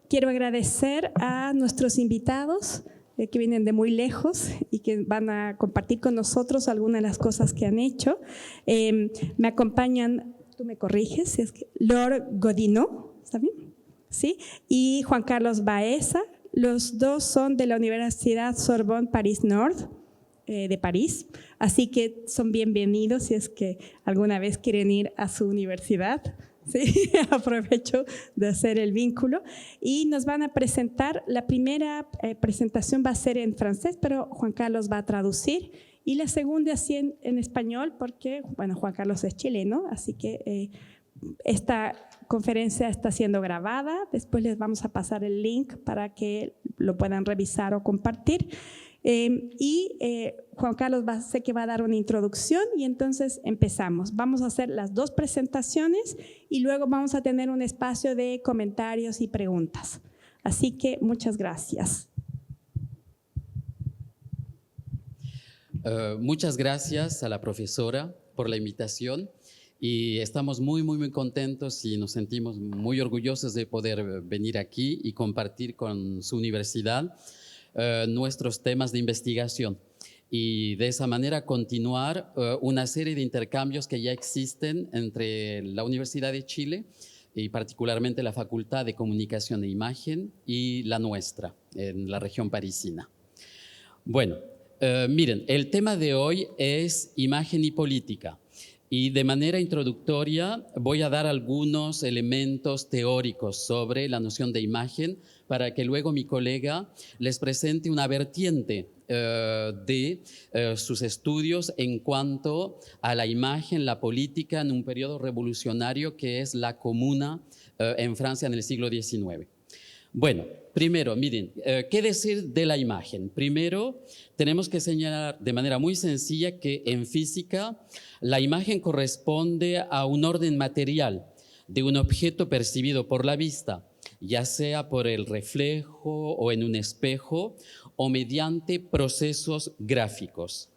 quiero agradecer a nuestros invitados que vienen de muy lejos y que van a compartir con nosotros algunas de las cosas que han hecho. Me acompañan, tú me corriges, si es que Laure Godinot, ¿está bien? ¿Sí? Y Juan Carlos Baeza. Los dos son de la Universidad Sorbonne Paris Nord, de París, así que son bienvenidos si es que alguna vez quieren ir a su universidad. Sí, aprovecho de hacer el vínculo y nos van a presentar. La primera presentación va a ser en francés, pero Juan Carlos va a traducir, y la segunda así en español porque, bueno, Juan Carlos es chileno, así que esta conferencia está siendo grabada. Después les vamos a pasar el link para que lo puedan revisar o compartir. Juan Carlos sé que va a dar una introducción y entonces empezamos. Vamos a hacer las dos presentaciones y luego vamos a tener un espacio de comentarios y preguntas. Así que muchas gracias. Muchas gracias a la profesora por la invitación y estamos muy contentos y nos sentimos muy orgullosos de poder venir aquí y compartir con su universidad nuestros temas de investigación y de esa manera continuar una serie de intercambios que ya existen entre la Universidad de Chile y particularmente la Facultad de Comunicación e Imagen y la nuestra en la región parisina. Bueno, miren, el tema de hoy es imagen y política. Y de manera introductoria voy a dar algunos elementos teóricos sobre la noción de imagen para que luego mi colega les presente una vertiente de sus estudios en cuanto a la imagen, la política en un periodo revolucionario que es la Comuna en Francia en el siglo XIX. Bueno, primero, miren, ¿qué decir de la imagen? Primero, tenemos que señalar de manera muy sencilla que en física la imagen corresponde a un orden material de un objeto percibido por la vista, ya sea por el reflejo o en un espejo o mediante procesos gráficos.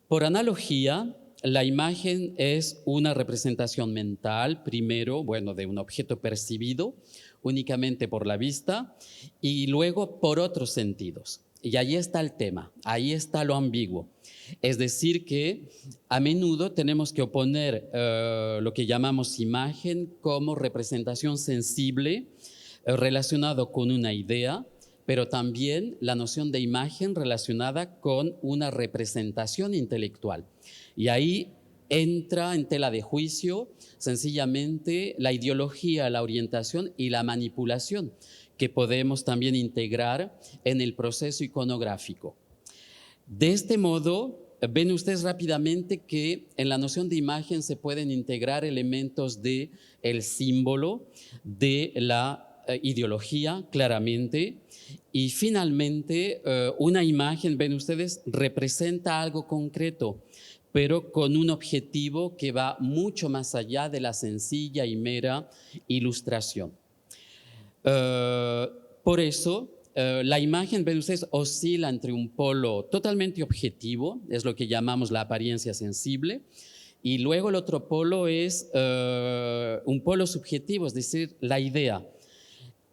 Por analogía, la imagen es una representación mental, primero, bueno, de un objeto percibido únicamente por la vista y luego por otros sentidos. Y ahí está el tema, ahí está lo ambiguo. Es decir que a menudo tenemos que oponer lo que llamamos imagen como representación sensible relacionado con una idea, pero también la noción de imagen relacionada con una representación intelectual. Y ahí entra en tela de juicio sencillamente la ideología, la orientación y la manipulación que podemos también integrar en el proceso iconográfico. De este modo, ven ustedes rápidamente que en la noción de imagen se pueden integrar elementos del símbolo, de la ideología, claramente, y finalmente una imagen, ven ustedes, representa algo concreto, pero con un objetivo que va mucho más allá de la sencilla y mera ilustración. Por eso, la imagen, ven ustedes, oscila entre un polo totalmente objetivo, es lo que llamamos la apariencia sensible, y luego el otro polo es un polo subjetivo, es decir, la idea.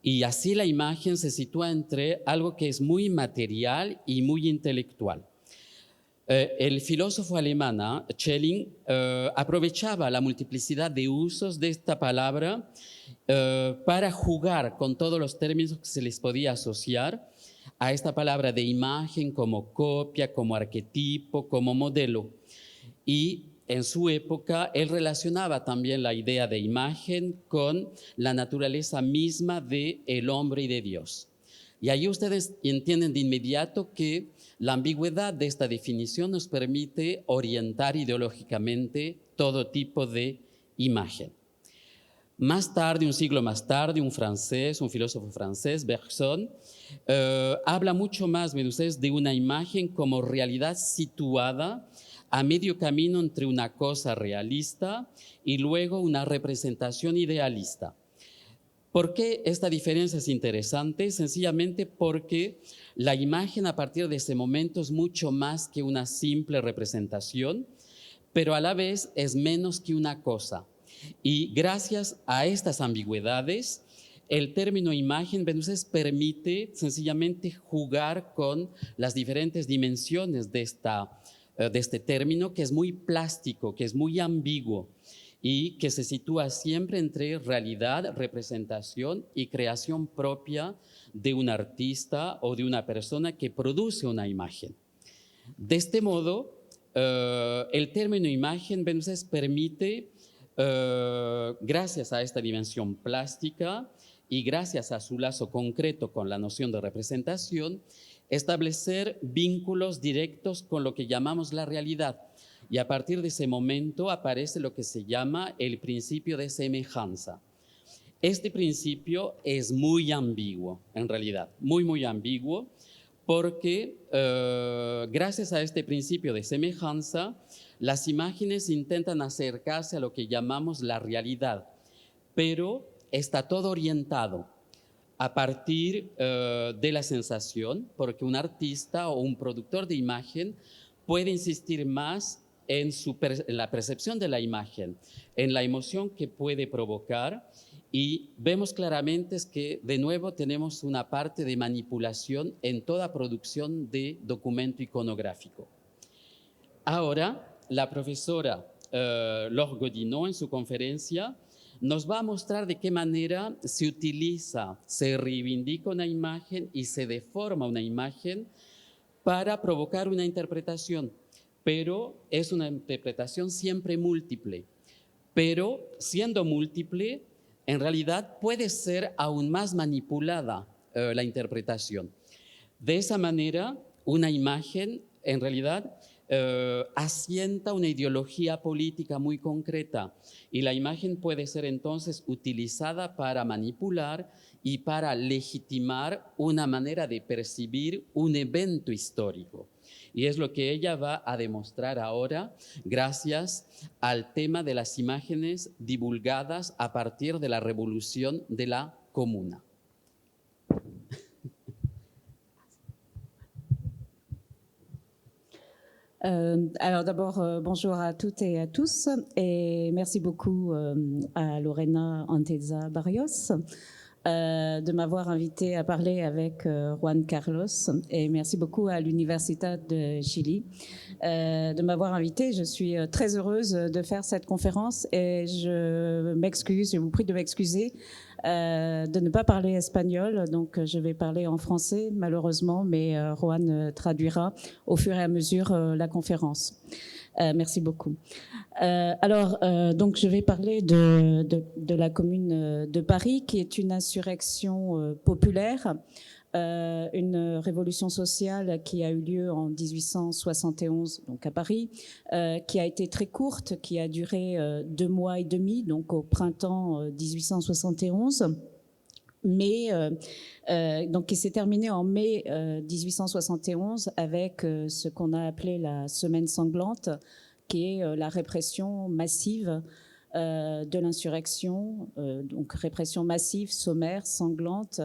Y así la imagen se sitúa entre algo que es muy material y muy intelectual. El filósofo alemán Schelling aprovechaba la multiplicidad de usos de esta palabra para jugar con todos los términos que se les podía asociar a esta palabra de imagen como copia, como arquetipo, como modelo. Y en su época él relacionaba también la idea de imagen con la naturaleza misma del hombre y de Dios. Y ahí ustedes entienden de inmediato que la ambigüedad de esta definición nos permite orientar ideológicamente todo tipo de imagen. Más tarde, un siglo más tarde, un filósofo francés, Bergson, habla mucho más, ven ustedes, de una imagen como realidad situada a medio camino entre una cosa realista y luego una representación idealista. ¿Por qué esta diferencia es interesante? Sencillamente porque la imagen a partir de ese momento es mucho más que una simple representación, pero a la vez es menos que una cosa. Y gracias a estas ambigüedades, el término imagen entonces permite sencillamente jugar con las diferentes dimensiones de este término, que es muy plástico, que es muy ambiguo y que se sitúa siempre entre realidad, representación y creación propia de un artista o de una persona que produce una imagen. De este modo, el término imagen entonces permite, gracias a esta dimensión plástica y gracias a su lazo concreto con la noción de representación, establecer vínculos directos con lo que llamamos la realidad. Y a partir de ese momento aparece lo que se llama el principio de semejanza. Este principio es muy ambiguo, en realidad, muy ambiguo, porque gracias a este principio de semejanza, las imágenes intentan acercarse a lo que llamamos la realidad, pero está todo orientado a partir de la sensación, porque un artista o un productor de imagen puede insistir más en la percepción de la imagen, en la emoción que puede provocar, y vemos claramente que de nuevo tenemos una parte de manipulación en toda producción de documento iconográfico. Ahora, la profesora Laure Godinot en su conferencia nos va a mostrar de qué manera se utiliza, se reivindica una imagen y se deforma una imagen para provocar una interpretación, pero es una interpretación siempre múltiple. Pero siendo múltiple, en realidad puede ser aún más manipulada la interpretación. De esa manera, una imagen en realidad asienta una ideología política muy concreta y la imagen puede ser entonces utilizada para manipular y para legitimar una manera de percibir un evento histórico. Y es lo que ella va a demostrar ahora gracias al tema de las imágenes divulgadas a partir de la revolución de la Comuna. Alors d'abord, bonjour à toutes et à tous et merci beaucoup à Lorena Anteza Barrios de m'avoir invité à parler avec Juan Carlos et merci beaucoup à l'Universitat de Chili de m'avoir invité. Je suis très heureuse de faire cette conférence et je vous prie de m'excuser de ne pas parler espagnol, donc je vais parler en français malheureusement, mais Juan traduira au fur et à mesure la conférence. Merci beaucoup. Donc je vais parler de la Commune de Paris, qui est une insurrection populaire, une révolution sociale qui a eu lieu en 1871, donc à Paris, qui a été très courte, qui a duré 2 mois et demi, donc au printemps 1871. Mais donc qui s'est terminé en mai 1871 avec ce qu'on a appelé la semaine sanglante, qui est la répression massive de l'insurrection, donc répression massive, sommaire, sanglante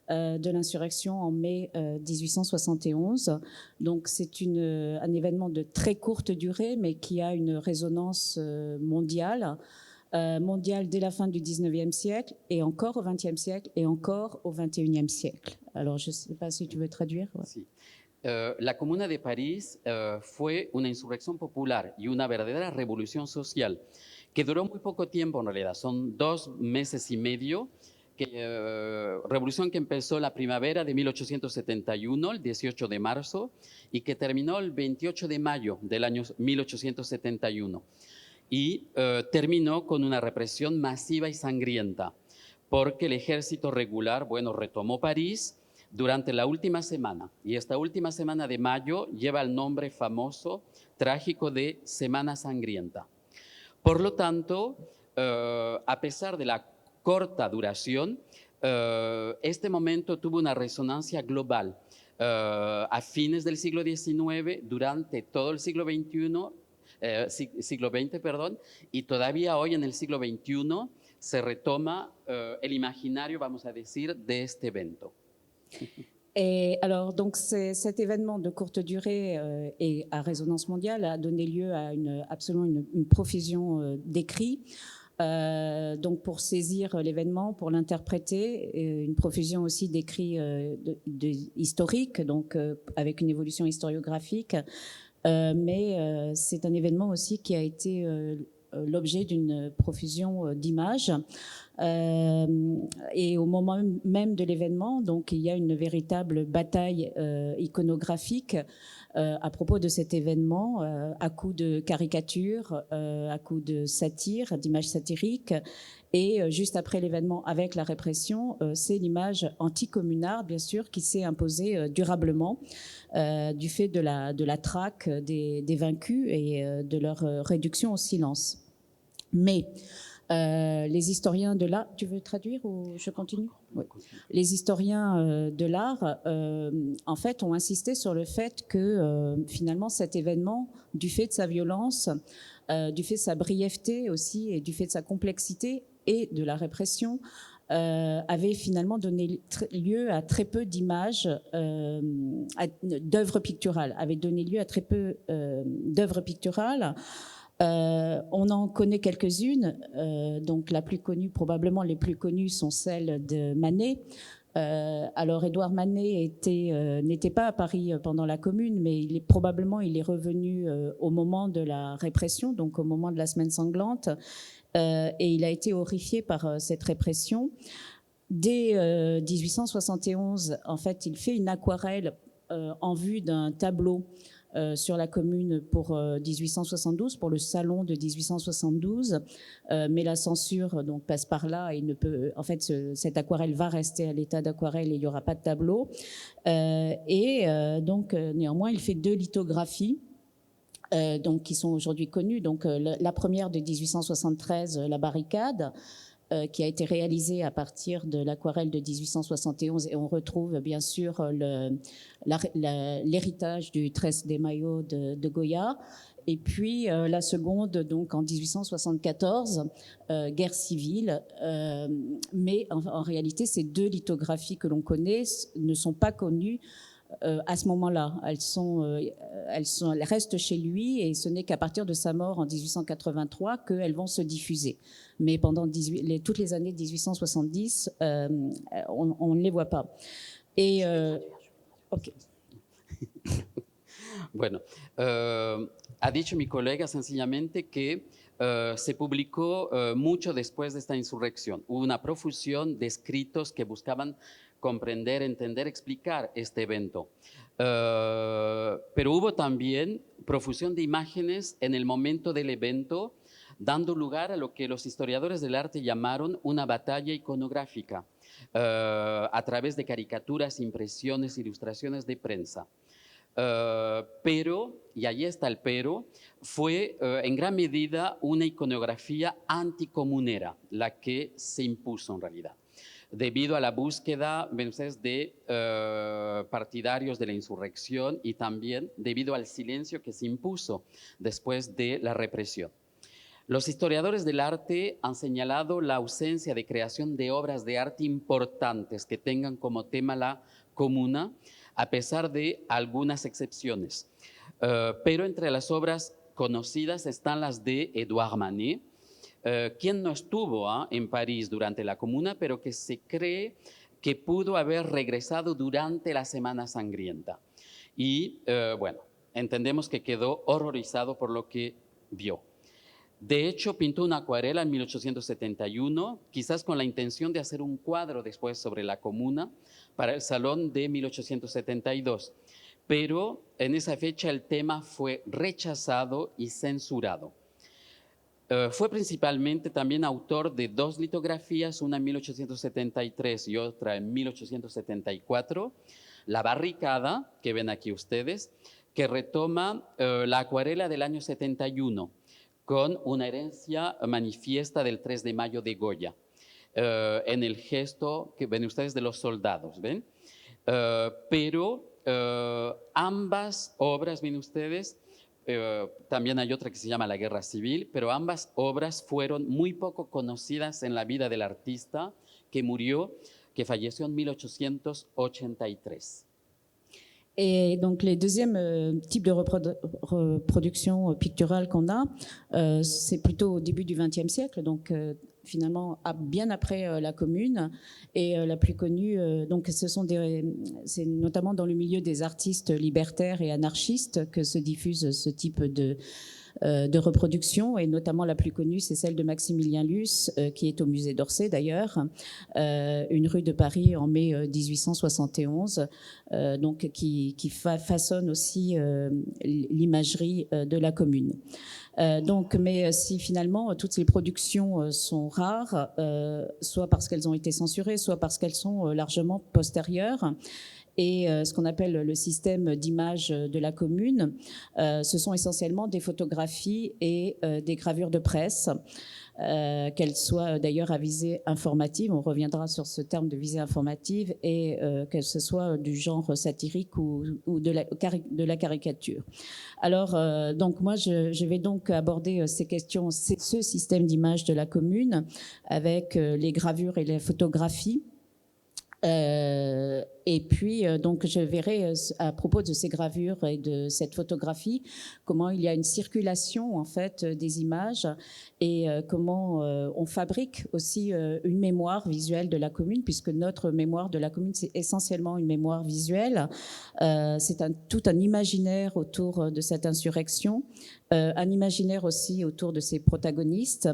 de l'insurrection en mai 1871. Donc c'est un événement de très courte durée, mais qui a une résonance mondiale dès la fin du 19e siècle et encore au 20e siècle et encore au 21e siècle. Alors, je ne sais pas si tu veux traduire. Ouais. Sí. La Comuna de París fue una insurrección popular y una verdadera revolución social que duró muy poco tiempo en realidad, son 2 meses y medio, revolución que empezó la primavera de 1871, el 18 de marzo, y que terminó el 28 de mayo del año 1871. Y terminó con una represión masiva y sangrienta, porque el ejército regular, retomó París durante la última semana, y esta última semana de mayo lleva el nombre famoso, trágico de Semana Sangrienta. Por lo tanto, a pesar de la corta duración, este momento tuvo una resonancia global. A fines del siglo XIX, durante todo el siglo XX, y todavía hoy en el siglo XXI se retoma el imaginario, vamos a decir, de este evento. Et alors, donc, cet événement de courte durée et à résonance mondiale a donné lieu à absolument une profusion d'écrits. Donc pour saisir l'événement, pour l'interpréter, une profusion aussi d'écrits historiques, donc avec une évolution historiographique, mais c'est un événement aussi qui a été l'objet d'une profusion d'images. Et au moment même de l'événement, donc il y a une véritable bataille iconographique à propos de cet événement, à coups de caricatures, à coups de satire, d'images satiriques. Et juste après l'événement, avec la répression, c'est l'image anticommunarde, bien sûr, qui s'est imposée durablement du fait de la traque des vaincus et de leur réduction au silence. Mais les historiens de l'art... Tu veux traduire ou je continue ? Oui. Les historiens de l'art, en fait, ont insisté sur le fait que finalement cet événement, du fait de sa violence, du fait de sa brièveté aussi et du fait de sa complexité et de la répression, avait finalement donné lieu à très peu d'images, d'œuvres picturales, avait donné lieu à très peu d'œuvres picturales. On en connaît quelques-unes, donc la plus connue, probablement les plus connues sont celles de Manet. Alors Édouard Manet n'était pas à Paris pendant la Commune, mais probablement il est revenu au moment de la répression, donc au moment de la Semaine sanglante, et il a été horrifié par cette répression. Dès 1871, en fait, il fait une aquarelle en vue d'un tableau sur la Commune pour 1872, pour le salon de 1872, mais la censure donc passe par là et ne peut. En fait, cette aquarelle va rester à l'état d'aquarelle et il n'y aura pas de tableau. Donc, néanmoins, il fait 2 lithographies. Donc, qui sont aujourd'hui connues. Donc, la première de 1873, La Barricade, qui a été réalisée à partir de l'aquarelle de 1871, et on retrouve bien sûr l'héritage du 13 de Mayo de Goya. Et puis la seconde, donc en 1874, guerre civile. Mais en réalité, ces 2 lithographies que l'on connaît ne sont pas connues à ce moment-là. Elles restent chez lui et ce n'est qu'à partir de sa mort en 1883 qu'elles vont se diffuser. Mais pendant toutes les années 1870, on ne les voit pas. Et, okay. Bueno, ha dicho mi colega sencillamente que se publicó mucho después de esta insurrección. Hubo una profusión de escritos que buscaban comprender, entender, explicar este evento. Pero hubo también profusión de imágenes en el momento del evento, dando lugar a lo que los historiadores del arte llamaron una batalla iconográfica, a través de caricaturas, impresiones, ilustraciones de prensa. Pero, y ahí está el pero, fue en gran medida una iconografía anticomunera la que se impuso en realidad, debido a la búsqueda, ven ustedes, de partidarios de la insurrección y también debido al silencio que se impuso después de la represión. Los historiadores del arte han señalado la ausencia de creación de obras de arte importantes que tengan como tema la comuna, a pesar de algunas excepciones. Pero entre las obras conocidas están las de Édouard Manet, quien no estuvo en París durante la Comuna, pero que se cree que pudo haber regresado durante la Semana Sangrienta. Y bueno, entendemos que quedó horrorizado por lo que vio. De hecho, pintó una acuarela en 1871, quizás con la intención de hacer un cuadro después sobre la Comuna para el Salón de 1872. Pero en esa fecha el tema fue rechazado y censurado. Fue principalmente también autor de 2 litografías, una en 1873 y otra en 1874, La Barricada, que ven aquí ustedes, que retoma la acuarela del año 71, con una herencia manifiesta del 3 de mayo de Goya, en el gesto que ven ustedes de los soldados, ¿ven? Pero ambas obras, ven ustedes, también hay otra que se llama La Guerra Civil, pero ambas obras fueron muy poco conocidas en la vida del artista que falleció en 1883. Et donc, les deuxièmes types de reproduction picturale qu'on a, c'est plutôt au début du XXe siècle, donc finalement bien après la Commune. Et la plus connue, donc c'est notamment dans le milieu des artistes libertaires et anarchistes que se diffuse ce type de reproduction, et notamment la plus connue, c'est celle de Maximilien Luce, qui est au musée d'Orsay d'ailleurs, une rue de Paris en mai 1871, donc qui façonne aussi l'imagerie de la Commune. Donc, mais si finalement toutes ces productions sont rares, soit parce qu'elles ont été censurées, soit parce qu'elles sont largement postérieures, et ce qu'on appelle le système d'image de la Commune, ce sont essentiellement des photographies et des gravures de presse, qu'elles soient d'ailleurs à visée informative, on reviendra sur ce terme de visée informative, et qu'elles ce soit du genre satirique ou de la caricature. Alors, donc moi, je vais donc aborder ces questions, ce système d'image de la Commune, avec les gravures et les photographies. Et puis, donc, je verrai à propos de ces gravures et de cette photographie comment il y a une circulation en fait des images, et comment on fabrique aussi une mémoire visuelle de la Commune, puisque notre mémoire de la Commune, c'est essentiellement une mémoire visuelle. C'est tout un imaginaire autour de cette insurrection, un imaginaire aussi autour de ses protagonistes.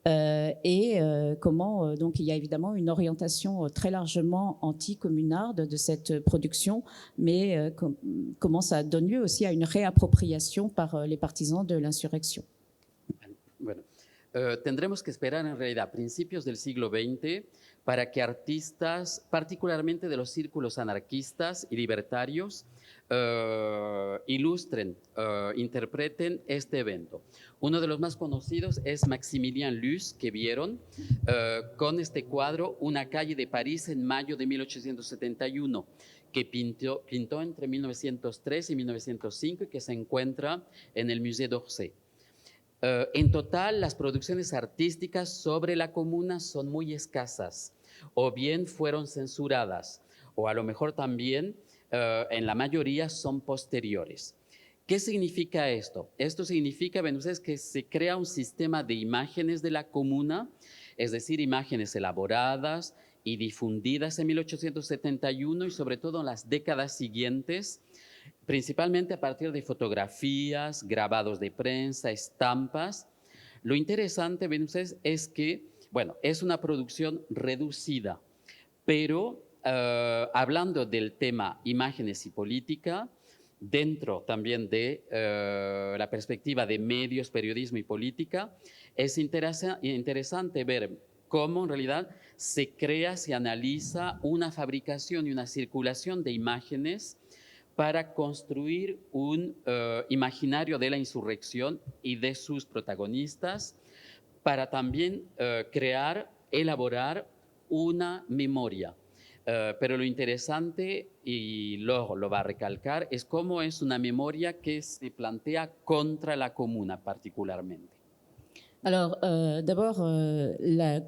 Et comment donc il y a évidemment une orientation très largement anti-communarde de cette production, mais comment ça donne lieu aussi à une réappropriation par les partisans de l'insurrection. Bueno, tendremos que esperar en realidad a principios del siglo XX para que artistas, particularmente de los círculos anarquistas y libertarios, ilustren, interpreten este evento. Uno de los más conocidos es Maximilien Luce, que vieron con este cuadro Una calle de París en mayo de 1871, que pintó entre 1903 y 1905 y que se encuentra en el Musée d'Orsay. En total, las producciones artísticas sobre la Comuna son muy escasas, o bien fueron censuradas, o a lo mejor también en la mayoría son posteriores. ¿Qué significa esto? Esto significa, ven ustedes, que se crea un sistema de imágenes de la Comuna, es decir, imágenes elaboradas y difundidas en 1871 y sobre todo en las décadas siguientes, principalmente a partir de fotografías, grabados de prensa, estampas. Lo interesante, ven ustedes, es que, bueno, es una producción reducida, pero hablando del tema imágenes y política, dentro también de la perspectiva de medios, periodismo y política, es interesante ver cómo en realidad se crea, se analiza una fabricación y una circulación de imágenes para construir un imaginario de la insurrección y de sus protagonistas, para también crear, elaborar una memoria. Pero lo interesante, y luego lo va a recalcar, es cómo es una memoria que se plantea contra la Comuna particularmente. Alors, d'abord,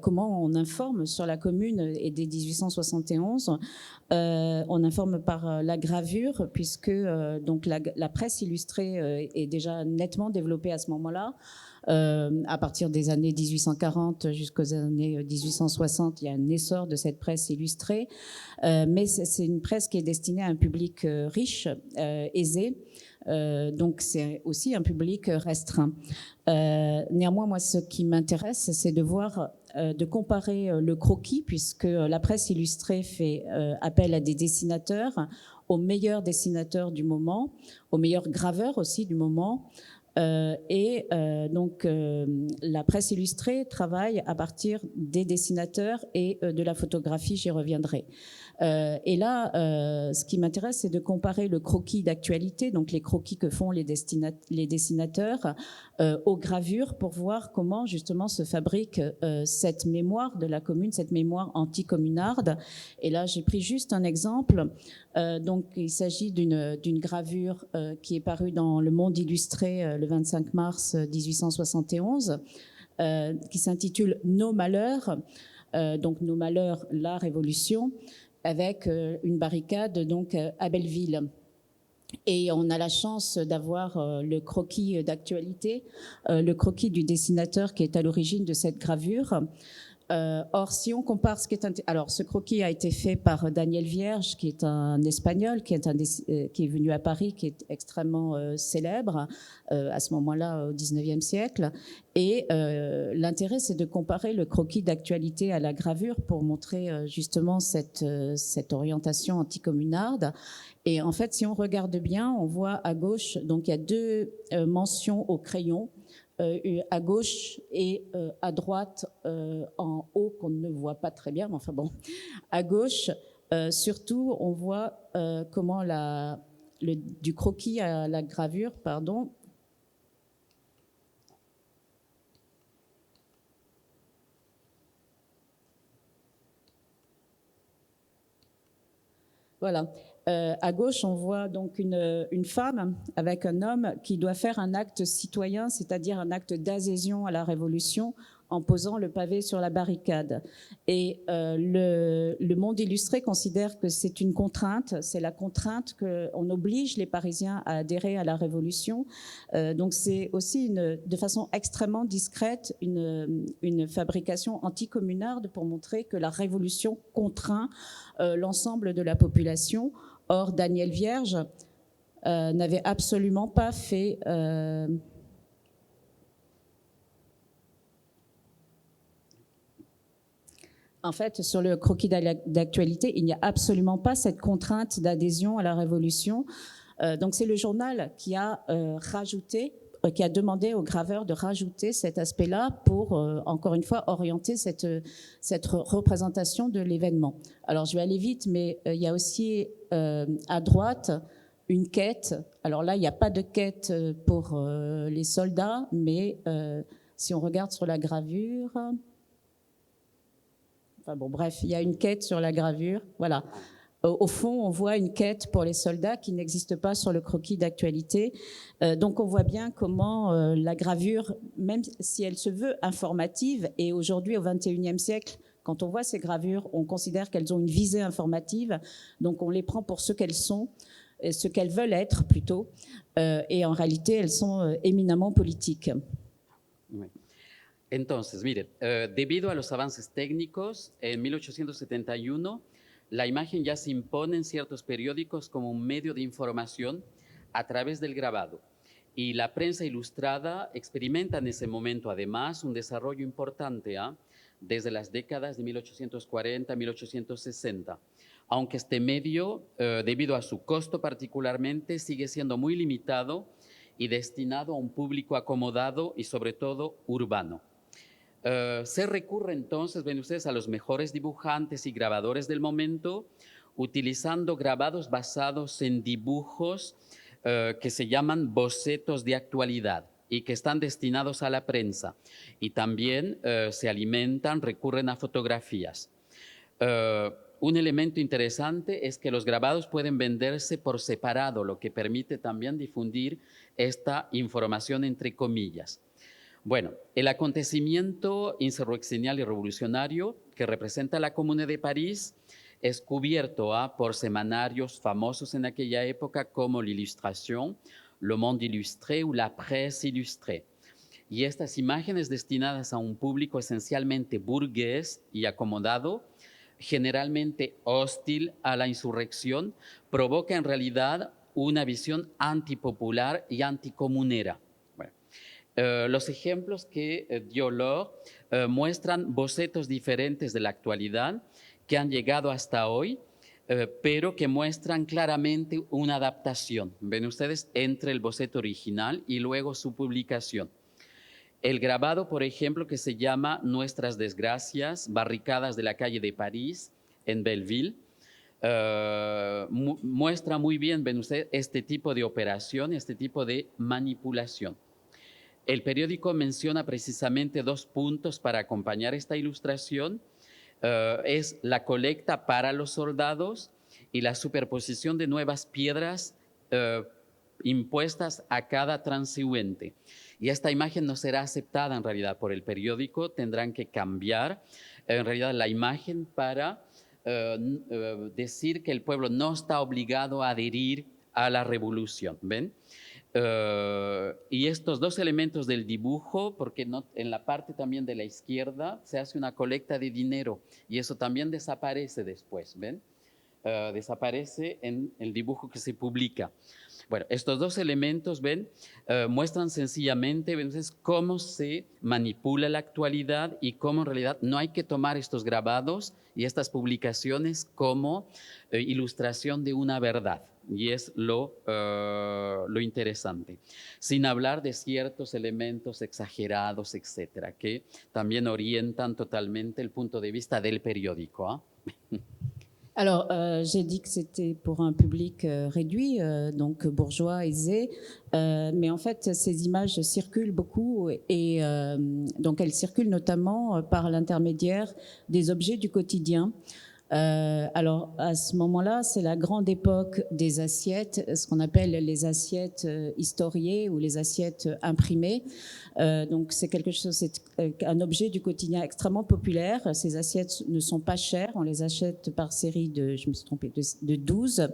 comment on informe sur la Commune et dès 1871, on informe par la gravure, puisque donc la presse illustrée est déjà nettement développée à ce moment-là. À partir des années 1840 jusqu'aux années 1860, il y a un essor de cette presse illustrée, mais c'est une presse qui est destinée à un public riche, aisé. Donc c'est aussi un public restreint. Néanmoins, moi, ce qui m'intéresse, c'est de voir, de comparer le croquis, puisque la presse illustrée fait appel à des dessinateurs, aux meilleurs dessinateurs du moment, aux meilleurs graveurs aussi du moment. Donc la presse illustrée travaille à partir des dessinateurs et de la photographie, j'y reviendrai. Et là, ce qui m'intéresse, c'est de comparer le croquis d'actualité, donc les croquis que font les dessinateurs, aux gravures, pour voir comment justement se fabrique cette mémoire de la Commune, cette mémoire anticommunarde. Et là, j'ai pris juste un exemple. Donc, il s'agit d'une gravure qui est parue dans Le Monde illustré le 25 mars 1871, qui s'intitule « Nos malheurs », donc « Nos malheurs, la révolution », avec une barricade donc à Belleville. Et on a la chance d'avoir le croquis d'actualité, le croquis du dessinateur qui est à l'origine de cette gravure. Or, si on compare ce qui est... Alors, ce croquis a été fait par Daniel Vierge, qui est un Espagnol, qui est venu à Paris, qui est extrêmement célèbre à ce moment-là, au 19e siècle. Et l'intérêt, c'est de comparer le croquis d'actualité à la gravure pour montrer justement cette orientation anticommunarde. Et en fait, si on regarde bien, on voit à gauche, donc il y a deux mentions au crayon, à gauche et à droite en haut qu'on ne voit pas très bien, mais enfin bon, à gauche, surtout on voit comment du croquis à la gravure, pardon. Voilà. À gauche, on voit donc une femme avec un homme qui doit faire un acte citoyen, c'est-à-dire un acte d'adhésion à la Révolution en posant le pavé sur la barricade. Et le Monde illustré considère que c'est une contrainte, c'est la contrainte qu'on oblige les Parisiens à adhérer à la Révolution. Donc c'est aussi de façon extrêmement discrète une fabrication anticommunarde pour montrer que la Révolution contraint l'ensemble de la population. Or, Daniel Vierge n'avait absolument pas fait... En fait, sur le croquis d'actualité, il n'y a absolument pas cette contrainte d'adhésion à la Révolution. Donc, c'est le journal qui a qui a demandé au graveur de rajouter cet aspect-là pour, encore une fois, orienter cette représentation de l'événement. Alors, je vais aller vite, mais il y a aussi à droite une quête. Alors là, il n'y a pas de quête pour les soldats, mais si on regarde sur la gravure... Enfin bon, bref, il y a une quête sur la gravure. Voilà. Au fond, on voit une quête pour les soldats qui n'existe pas sur le croquis d'actualité. Donc, on voit bien comment la gravure, même si elle se veut informative, et aujourd'hui, au XXIe siècle, quand on voit ces gravures, on considère qu'elles ont une visée informative. Donc, on les prend pour ce qu'elles sont, ce qu'elles veulent être plutôt. Et en réalité, elles sont éminemment politiques. Oui. Entonces, miren, debido a los avances técnicos, en 1871 la imagen ya se impone en ciertos periódicos como un medio de información a través del grabado. Y la prensa ilustrada experimenta en ese momento además un desarrollo importante desde las décadas de 1840 a 1860. Aunque este medio, debido a su costo particularmente, sigue siendo muy limitado y destinado a un público acomodado y sobre todo urbano. Se recurre entonces, ven ustedes, a los mejores dibujantes y grabadores del momento, utilizando grabados basados en dibujos que se llaman bocetos de actualidad y que están destinados a la prensa. Y también se alimentan, recurren a fotografías. Un elemento interesante es que los grabados pueden venderse por separado, lo que permite también difundir esta información entre comillas. Bueno, el acontecimiento insurreccional y revolucionario que representa la Comune de París es cubierto por semanarios famosos en aquella época como l'Illustration, Le Monde illustré o la Presse illustrée. Y estas imágenes destinadas a un público esencialmente burgués y acomodado, generalmente hostil a la insurrección, provoca en realidad una visión antipopular y anticomunera. Los ejemplos que dio Laure muestran bocetos diferentes de la actualidad que han llegado hasta hoy, pero que muestran claramente una adaptación, ven ustedes, entre el boceto original y luego su publicación. El grabado, por ejemplo, que se llama Nuestras desgracias, barricadas de la calle de París, en Belleville, muestra muy bien, ven ustedes, este tipo de operación, este tipo de manipulación. El periódico menciona precisamente 2 puntos para acompañar esta ilustración. Es la colecta para los soldados y la superposición de nuevas piedras impuestas a cada transeúnte. Y esta imagen no será aceptada en realidad por el periódico, tendrán que cambiar en realidad la imagen para decir que el pueblo no está obligado a adherir a la revolución, ¿ven? Y estos dos elementos del dibujo, porque no, en la parte también de la izquierda se hace una colecta de dinero y eso también desaparece después, ¿ven? Desaparece en el dibujo que se publica. Bueno, estos dos elementos, ven, muestran sencillamente, ven, cómo se manipula la actualidad y cómo en realidad no hay que tomar estos grabados y estas publicaciones como ilustración de una verdad. Y es lo interesante, sin hablar de ciertos elementos exagerados, etcétera, que también orientan totalmente el punto de vista del periódico. Alors, j'ai dit que c'était pour un public réduit, donc bourgeois, aisé, mais en fait, ces images circulent beaucoup et donc elles circulent notamment par l'intermédiaire des objets du quotidien. Alors, à ce moment-là, c'est la grande époque des assiettes, ce qu'on appelle les assiettes historiées ou les assiettes imprimées. Donc, c'est quelque chose, c'est un objet du quotidien extrêmement populaire. Ces assiettes ne sont pas chères, on les achète par série de, je me suis trompée, de 12.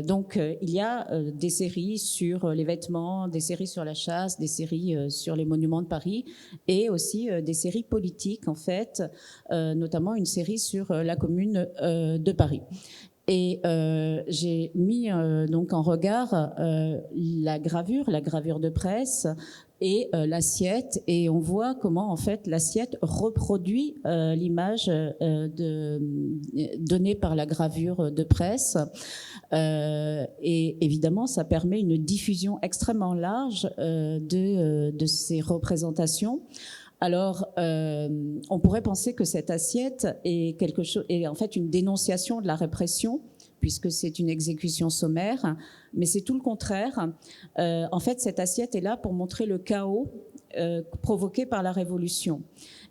Donc, il y a des séries sur les vêtements, des séries sur la chasse, des séries sur les monuments de Paris et aussi des séries politiques, en fait, notamment une série sur la Commune de Paris. Et j'ai mis donc en regard la gravure de presse et l'assiette, et on voit comment en fait l'assiette reproduit l'image donnée par la gravure de presse, et évidemment ça permet une diffusion extrêmement large de ces représentations. Alors, on pourrait penser que cette assiette est quelque chose, est en fait une dénonciation de la répression, puisque c'est une exécution sommaire, mais c'est tout le contraire. En fait, cette assiette est là pour montrer le chaos provoqué par la Révolution.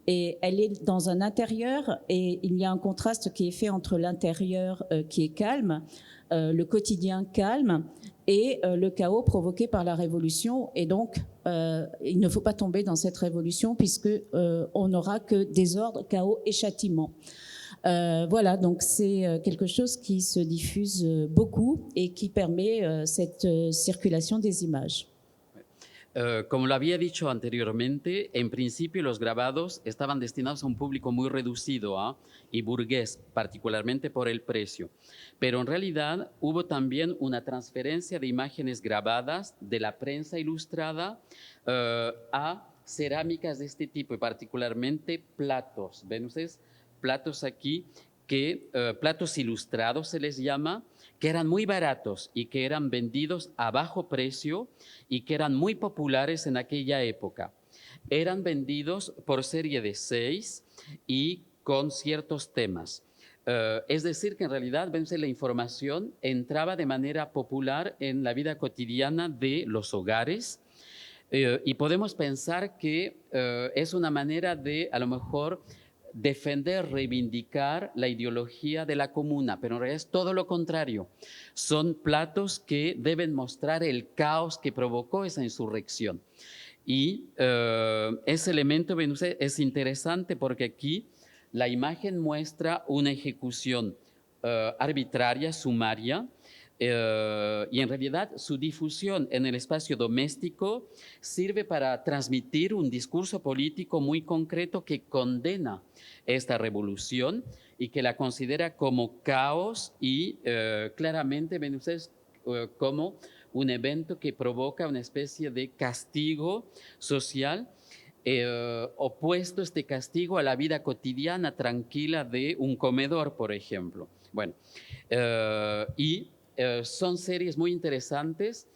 Et elle est dans un intérieur, et il y a un contraste qui est fait entre l'intérieur qui est calme, le quotidien calme, et le chaos provoqué par la Révolution. Et donc, il ne faut pas tomber dans cette révolution, puisqu'on n'aura que désordre, chaos et châtiment. Voilà, donc c'est quelque chose qui se diffuse beaucoup et qui permet cette circulation des images. Como lo había dicho anteriormente, en principio los grabados estaban destinados a un público muy reducido y burgués, particularmente por el precio. Pero en realidad hubo también una transferencia de imágenes grabadas de la prensa ilustrada a cerámicas de este tipo, y particularmente platos. ¿Ven ustedes? Platos aquí, platos ilustrados se les llama, que eran muy baratos y que eran vendidos a bajo precio y que eran muy populares en aquella época. Eran vendidos por serie de 6 y con ciertos temas. Es decir, que en realidad, la información entraba de manera popular en la vida cotidiana de los hogares, y podemos pensar que es una manera de, a lo mejor, defender, reivindicar la ideología de la comuna, pero en realidad es todo lo contrario. Son platos que deben mostrar el caos que provocó esa insurrección. Y ese elemento es interesante porque aquí la imagen muestra una ejecución arbitraria, sumaria, y en realidad su difusión en el espacio doméstico sirve para transmitir un discurso político muy concreto que condena esta revolución y que la considera como caos y claramente ven ustedes como un evento que provoca una especie de castigo social, opuesto este castigo a la vida cotidiana tranquila de un comedor, por ejemplo. Bueno, son series muy interesantes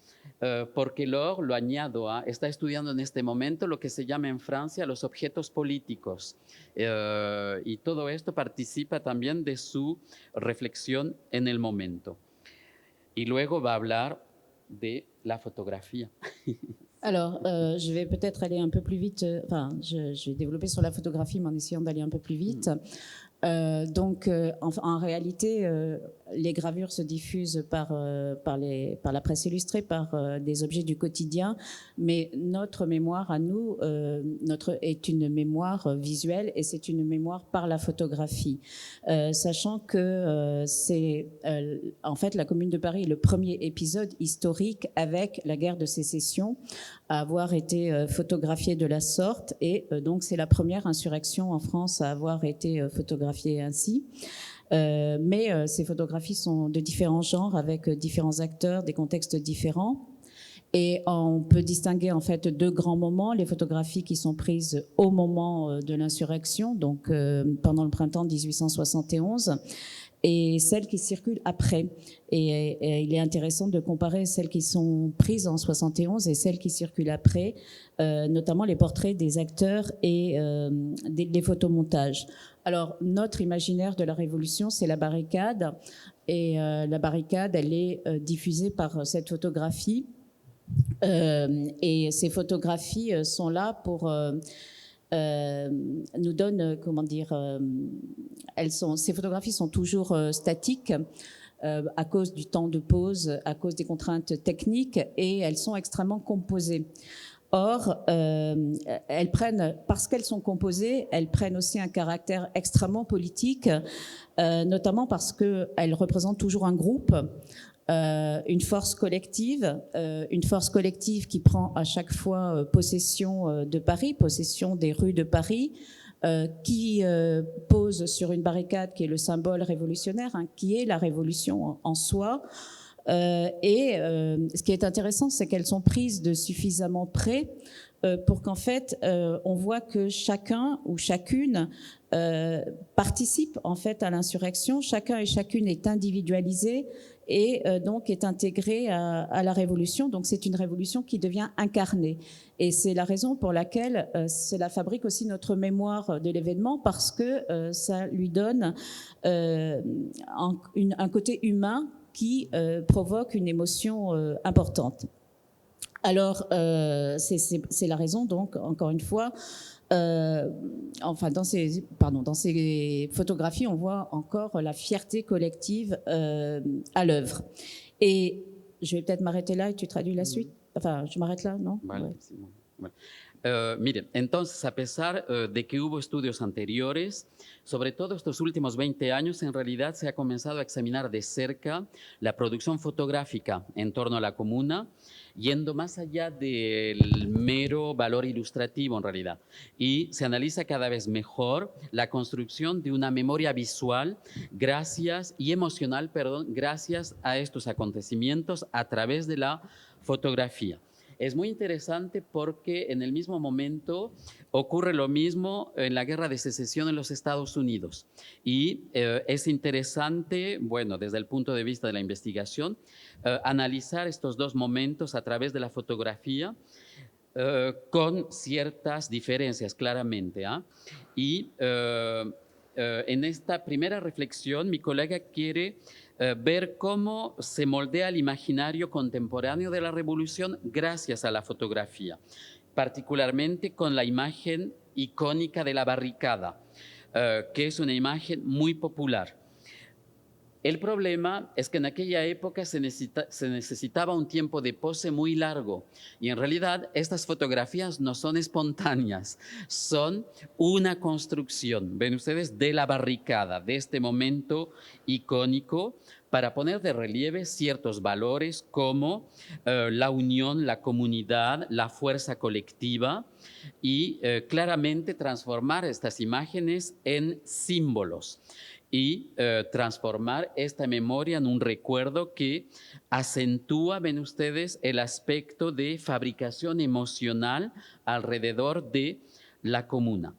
porque Laure, lo añado, está estudiando en este momento lo que se llama en Francia los objetos políticos, y todo esto participa también de su reflexión en el momento. Y luego va a hablar de la fotografía. Alors, je vais peut-être aller un peu plus vite, je vais développer sur la photographie, mais en essayant d'aller un peu plus vite. En réalité, les gravures se diffusent par la presse illustrée, par des objets du quotidien, mais notre mémoire à nous est une mémoire visuelle et c'est une mémoire par la photographie. Sachant que en fait, la Commune de Paris est le premier épisode historique avec la guerre de sécession à avoir été photographiée de la sorte et donc c'est la première insurrection en France à avoir été photographiée ainsi. Mais ces photographies sont de différents genres avec différents acteurs, des contextes différents. Et on peut distinguer en fait deux grands moments, les photographies qui sont prises au moment de l'insurrection, donc pendant le printemps 1871, et celles qui circulent après. Et il est intéressant de comparer celles qui sont prises en 71 et celles qui circulent après, notamment les portraits des acteurs et les photomontages. Alors, notre imaginaire de la Révolution, c'est la barricade. Et la barricade, elle est diffusée par cette photographie. Et ces photographies sont là pour nous donnent, ces photographies sont toujours statiques à cause du temps de pause, à cause des contraintes techniques, et elles sont extrêmement composées. Or, parce qu'elles sont composées, elles prennent aussi un caractère extrêmement politique, notamment parce qu'elles représentent toujours un groupe, une force collective qui prend à chaque fois possession de Paris, possession des rues de Paris, qui pose sur une barricade qui est le symbole révolutionnaire, qui est la révolution en soi. Ce qui est intéressant, c'est qu'elles sont prises de suffisamment près pour qu'en fait, on voit que chacun ou chacune participe en fait à l'insurrection. Chacun et chacune est individualisé et donc est intégré à la révolution. Donc c'est une révolution qui devient incarnée. Et c'est la raison pour laquelle cela fabrique aussi notre mémoire de l'événement, parce que ça lui donne un côté humain qui provoque une émotion importante. Alors, c'est la raison, donc, encore une fois, dans ces photographies, on voit encore la fierté collective à l'œuvre. Et je vais peut-être m'arrêter là et tu traduis la suite. Enfin, je m'arrête là, non? Vale, Ouais. sí, bueno. Miren, entonces, a pesar de que hubo estudios anteriores, sobre todo estos últimos 20 años, en realidad se ha comenzado a examinar de cerca la producción fotográfica en torno a la comuna, yendo más allá del mero valor ilustrativo en realidad. Y se analiza cada vez mejor la construcción de una memoria visual y emocional, gracias a estos acontecimientos a través de la fotografía. Es muy interesante porque en el mismo momento ocurre lo mismo en la Guerra de Secesión en los Estados Unidos. Y es interesante, bueno, desde el punto de vista de la investigación, analizar estos dos momentos a través de la fotografía con ciertas diferencias, claramente. Y en esta primera reflexión, mi colega quiere ver cómo se moldea el imaginario contemporáneo de la revolución gracias a la fotografía, particularmente con la imagen icónica de la barricada, que es una imagen muy popular. El problema es que en aquella época se necesitaba un tiempo de pose muy largo y en realidad estas fotografías no son espontáneas, son una construcción, ven ustedes, de la barricada, de este momento icónico, para poner de relieve ciertos valores como la unión, la comunidad, la fuerza colectiva y claramente transformar estas imágenes en símbolos y transformar esta memoria en un recuerdo que acentúa, ven ustedes, el aspecto de fabricación emocional alrededor de la comuna.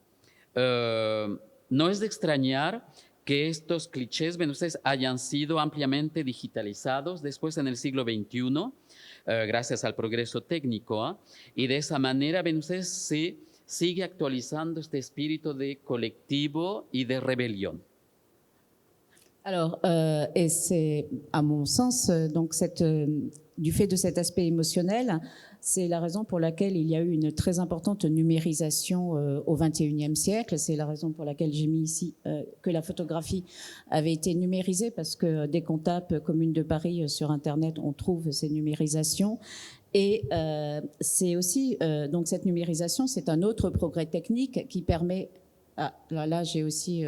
No es de extrañar que estos clichés, ven ustedes, hayan sido ampliamente digitalizados después en el siglo XXI, gracias al progreso técnico, y de esa manera, ven ustedes, se sigue actualizando este espíritu de colectivo y de rebelión. Alors, et c'est, à mon sens, donc du fait de cet aspect émotionnel, C'est la raison pour laquelle il y a eu une très importante numérisation au XXIe siècle. C'est la raison pour laquelle j'ai mis ici que la photographie avait été numérisée, parce que dès qu'on tape Commune de Paris sur Internet, on trouve ces numérisations. Et c'est aussi, donc cette numérisation, c'est un autre progrès technique qui permet... Ah, là j'ai aussi...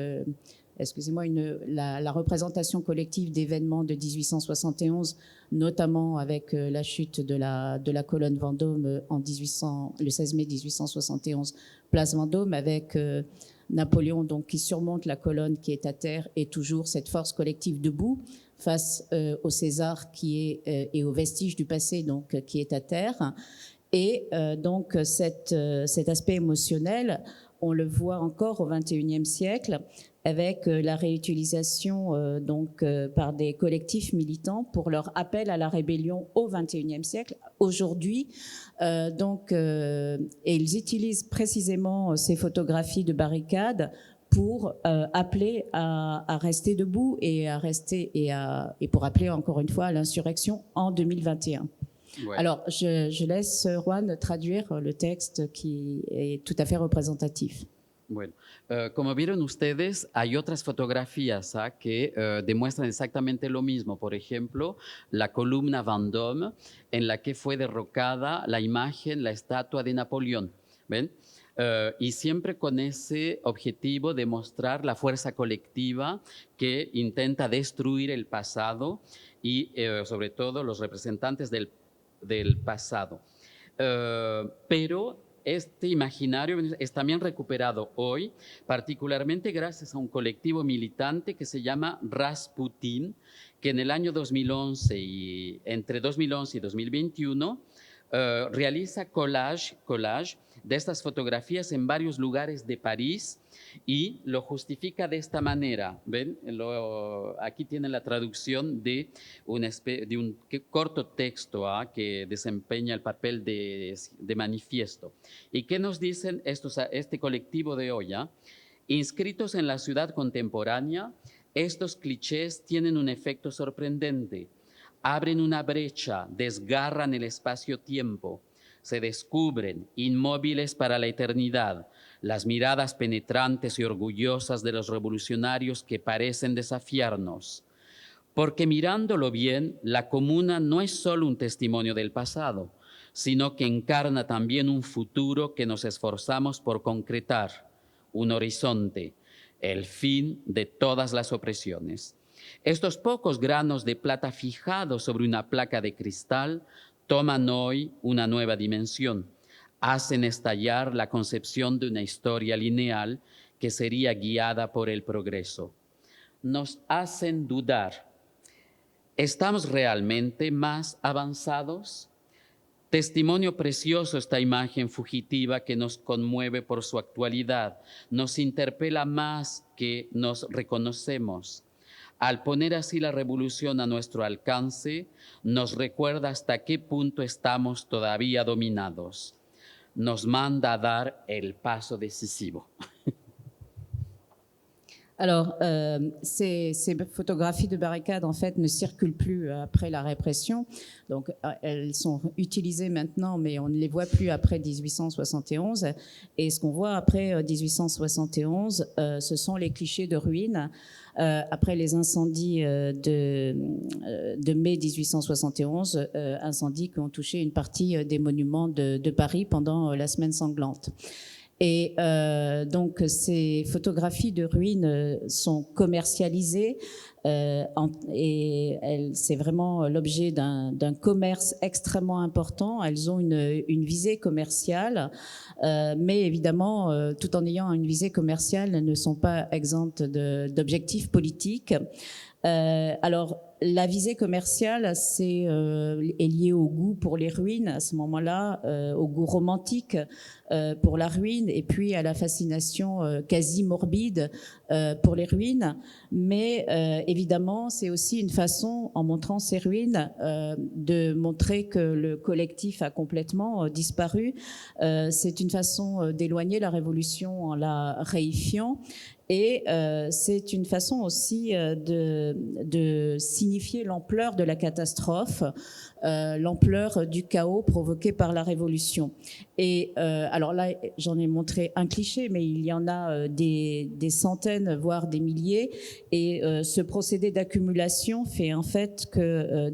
excusez-moi, la représentation collective d'événements de 1871, notamment avec la chute de la colonne Vendôme le 16 mai 1871, place Vendôme, avec Napoléon donc, qui surmonte la colonne qui est à terre, et toujours cette force collective debout face au César et aux vestiges du passé donc, qui est à terre. Et donc cet aspect émotionnel, on le voit encore au XXIe siècle, avec la réutilisation par des collectifs militants pour leur appel à la rébellion au XXIe siècle. Aujourd'hui, et ils utilisent précisément ces photographies de barricades pour appeler à rester debout et pour appeler encore une fois à l'insurrection en 2021. Ouais. Alors, je laisse Juan traduire le texte qui est tout à fait representatif. Bueno, como vieron ustedes, hay otras fotografías que demuestran exactamente lo mismo. Por ejemplo, la columna Vendôme, en la que fue derrocada la imagen, la estatua de Napoleón. ¿Ven? Y siempre con ese objetivo de mostrar la fuerza colectiva que intenta destruir el pasado y sobre todo los representantes del pasado. Pero este imaginario es también recuperado hoy, particularmente gracias a un colectivo militante que se llama Rasputin, que en el año 2011 entre 2011 y 2021 realiza collage de estas fotografías en varios lugares de París y lo justifica de esta manera. ¿Ven? Aquí tienen la traducción de un corto texto que desempeña el papel de manifiesto. ¿Y qué nos dicen este colectivo de hoy? Inscritos en la ciudad contemporánea, estos clichés tienen un efecto sorprendente. Abren una brecha, desgarran el espacio-tiempo, se descubren inmóviles para la eternidad, las miradas penetrantes y orgullosas de los revolucionarios que parecen desafiarnos. Porque mirándolo bien, la comuna no es solo un testimonio del pasado, sino que encarna también un futuro que nos esforzamos por concretar, un horizonte, el fin de todas las opresiones. Estos pocos granos de plata fijados sobre una placa de cristal toman hoy una nueva dimensión, hacen estallar la concepción de una historia lineal que sería guiada por el progreso. Nos hacen dudar. ¿Estamos realmente más avanzados? Testimonio precioso esta imagen fugitiva que nos conmueve por su actualidad, nos interpela más que nos reconocemos. Al poner así la revolución a nuestro alcance, nos recuerda hasta qué punto estamos todavía dominados. Nos manda a dar el paso decisivo. Alors, ces photographies de barricades, en fait, ne circulent plus après la répression. Donc, elles sont utilisées maintenant, mais on ne les voit plus après 1871. Et ce qu'on voit après 1871, ce sont les clichés de ruines. Après les incendies de mai 1871, incendies qui ont touché une partie des monuments de Paris pendant la semaine sanglante. Et donc ces photographies de ruines sont commercialisées et c'est vraiment l'objet d'un commerce extrêmement important. Elles ont une visée commerciale, mais évidemment, tout en ayant une visée commerciale, elles ne sont pas exemptes d'objectifs politiques. Alors, la visée commerciale, est liée au goût pour les ruines à ce moment-là, au goût romantique pour la ruine, et puis à la fascination quasi morbide pour les ruines. Mais évidemment, c'est aussi une façon, en montrant ces ruines, de montrer que le collectif a complètement disparu. C'est une façon d'éloigner la révolution en la réifiant. Et c'est une façon aussi de signifier l'ampleur de la catastrophe l'ampleur du chaos provoqué par la Révolution. Et alors là, j'en ai montré un cliché, mais il y en a des centaines, voire des milliers. Et ce procédé d'accumulation fait en fait que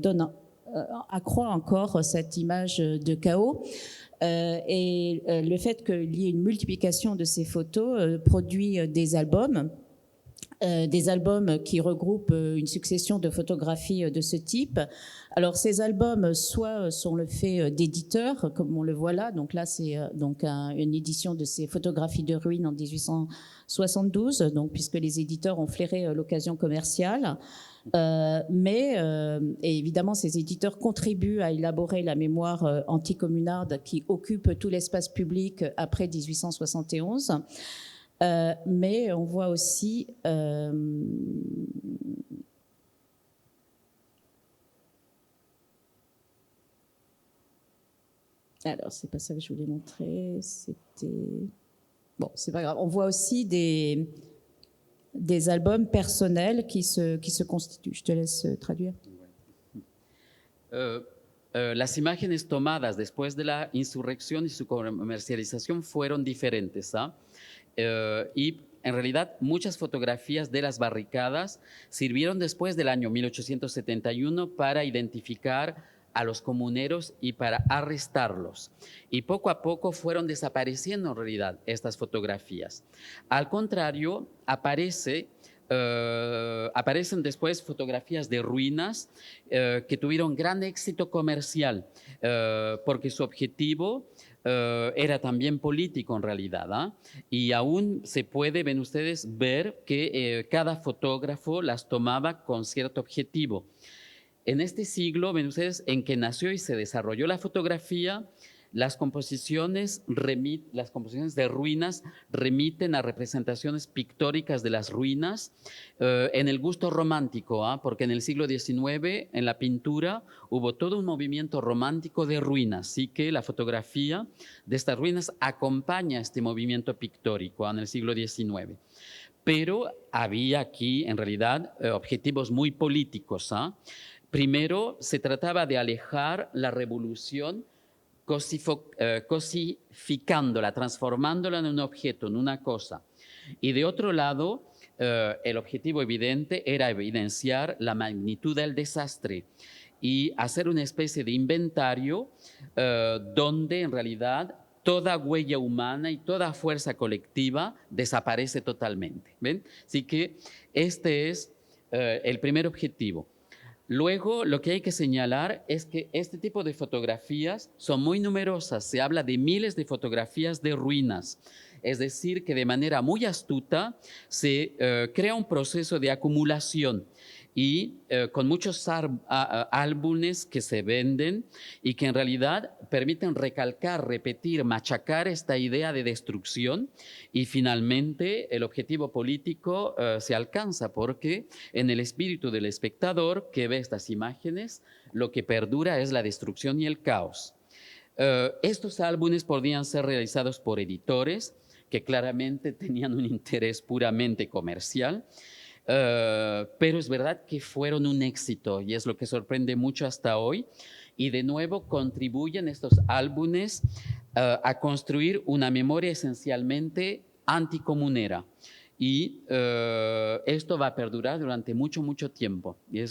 accroît encore cette image de chaos. Et le fait qu'il y ait une multiplication de ces photos produit des albums qui regroupent une succession de photographies de ce type. Alors ces albums, soit sont le fait d'éditeurs, comme on le voit là, donc là c'est donc une édition de ces photographies de ruines en 1872, donc puisque les éditeurs ont flairé l'occasion commerciale. Mais et évidemment, ces éditeurs contribuent à élaborer la mémoire anticommunarde qui occupe tout l'espace public après 1871. Mais on voit aussi alors c'est pas ça que je voulais montrer, c'était bon, c'est pas grave. On voit aussi des albums personnels qui se constituent. Je te laisse traduire. Las imágenes tomadas después de la insurrección y su comercialización fueron diferentes, ¿ah? Y en realidad muchas fotografías de las barricadas sirvieron después del año 1871 para identificar a los comuneros y para arrestarlos. Y poco a poco fueron desapareciendo en realidad estas fotografías. Al contrario, aparecen después fotografías de ruinas que tuvieron gran éxito comercial porque su objetivo era también político en realidad, ¿eh? Y aún se puede, ven ustedes, ver que cada fotógrafo las tomaba con cierto objetivo. En este siglo, ven ustedes, en que nació y se desarrolló la fotografía, las composiciones de ruinas remiten a representaciones pictóricas de las ruinas en el gusto romántico, ¿eh? Porque en el siglo XIX, en la pintura, hubo todo un movimiento romántico de ruinas, así que la fotografía de estas ruinas acompaña este movimiento pictórico, ¿eh? En el siglo XIX. Pero había aquí, en realidad, objetivos muy políticos, ¿eh? Primero, se trataba de alejar la revolución cosificándola, transformándola en un objeto, en una cosa. Y de otro lado, el objetivo evidente era evidenciar la magnitud del desastre y hacer una especie de inventario donde en realidad toda huella humana y toda fuerza colectiva desaparece totalmente. ¿Ven? Así que este es el primer objetivo. Luego, lo que hay que señalar es que este tipo de fotografías son muy numerosas. Se habla de miles de fotografías de ruinas. Es decir, que de manera muy astuta se crea un proceso de acumulación y con muchos álbumes que se venden y que en realidad permiten recalcar, repetir, machacar esta idea de destrucción y finalmente el objetivo político se alcanza porque en el espíritu del espectador que ve estas imágenes lo que perdura es la destrucción y el caos. Estos álbumes podían ser realizados por editores que claramente tenían un interés puramente comercial, pero es verdad que fueron un éxito y es lo que sorprende mucho hasta hoy. Y de nuevo contribuyen estos álbumes a construir una memoria esencialmente anticomunera. Y esto va a perdurar durante mucho, mucho tiempo. Y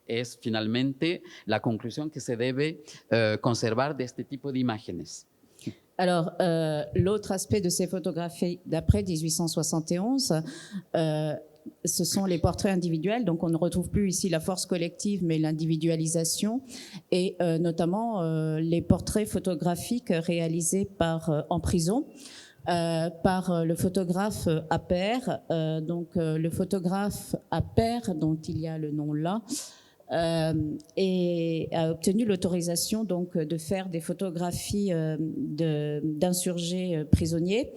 es finalmente la conclusión que se debe conservar de este tipo de imágenes. Alors, l'autre aspect de ces photographies d'après 1871, ce sont les portraits individuels. Donc, on ne retrouve plus ici la force collective, mais l'individualisation. Et notamment, les portraits photographiques réalisés en prison. Par le photographe Appert. Donc, le photographe Appert, dont il y a le nom là, et a obtenu l'autorisation donc de faire des photographies d'insurgés prisonniers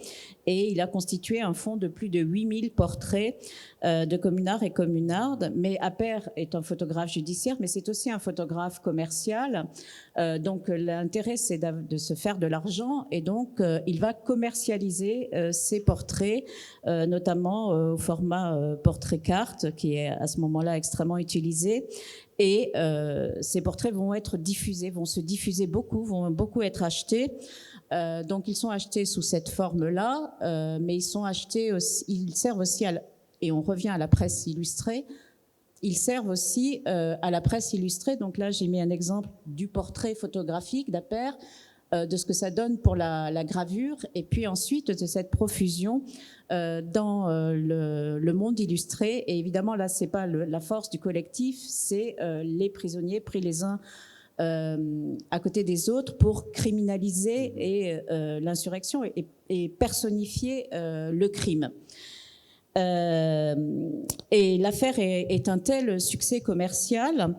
et il a constitué un fonds de plus de 8000 portraits de communards et communardes. Mais Appert est un photographe judiciaire, mais c'est aussi un photographe commercial. Donc l'intérêt, c'est de se faire de l'argent, et donc il va commercialiser ses portraits, notamment au format portrait-carte, qui est à ce moment-là extrêmement utilisé. Et ces portraits vont être diffusés, vont se diffuser beaucoup, vont beaucoup être achetés. Donc ils sont achetés sous cette forme-là, mais ils sont achetés aussi, ils servent aussi et on revient à la presse illustrée. Ils servent aussi à la presse illustrée. Donc là, j'ai mis un exemple du portrait photographique d'Appert, de ce que ça donne pour la gravure, et puis ensuite de cette profusion dans le monde illustré. Et évidemment, là, c'est pas la force du collectif, c'est les prisonniers pris les uns à côté des autres pour criminaliser l'insurrection et personnifier le crime. Et l'affaire est un tel succès commercial,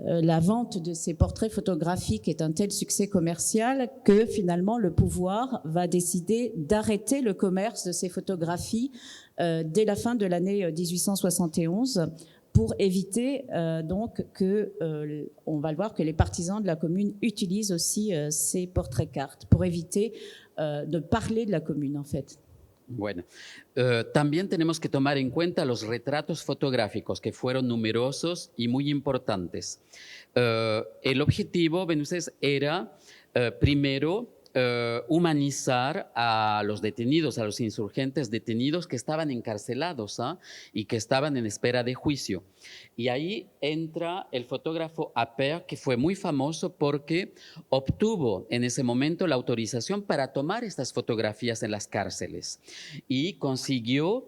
la vente de ces portraits photographiques est un tel succès commercial que finalement le pouvoir va décider d'arrêter le commerce de ces photographies dès la fin de l'année 1871 pour éviter donc que, on va le voir, que les partisans de la commune utilisent aussi ces portraits cartes pour éviter de parler de la commune en fait. Bueno, también tenemos que tomar en cuenta los retratos fotográficos que fueron numerosos y muy importantes. El objetivo, ven ustedes, era primero humanizar a los detenidos, a los insurgentes detenidos que estaban encarcelados y que estaban en espera de juicio. Y ahí entra el fotógrafo Appert, que fue muy famoso porque obtuvo en ese momento la autorización para tomar estas fotografías en las cárceles y consiguió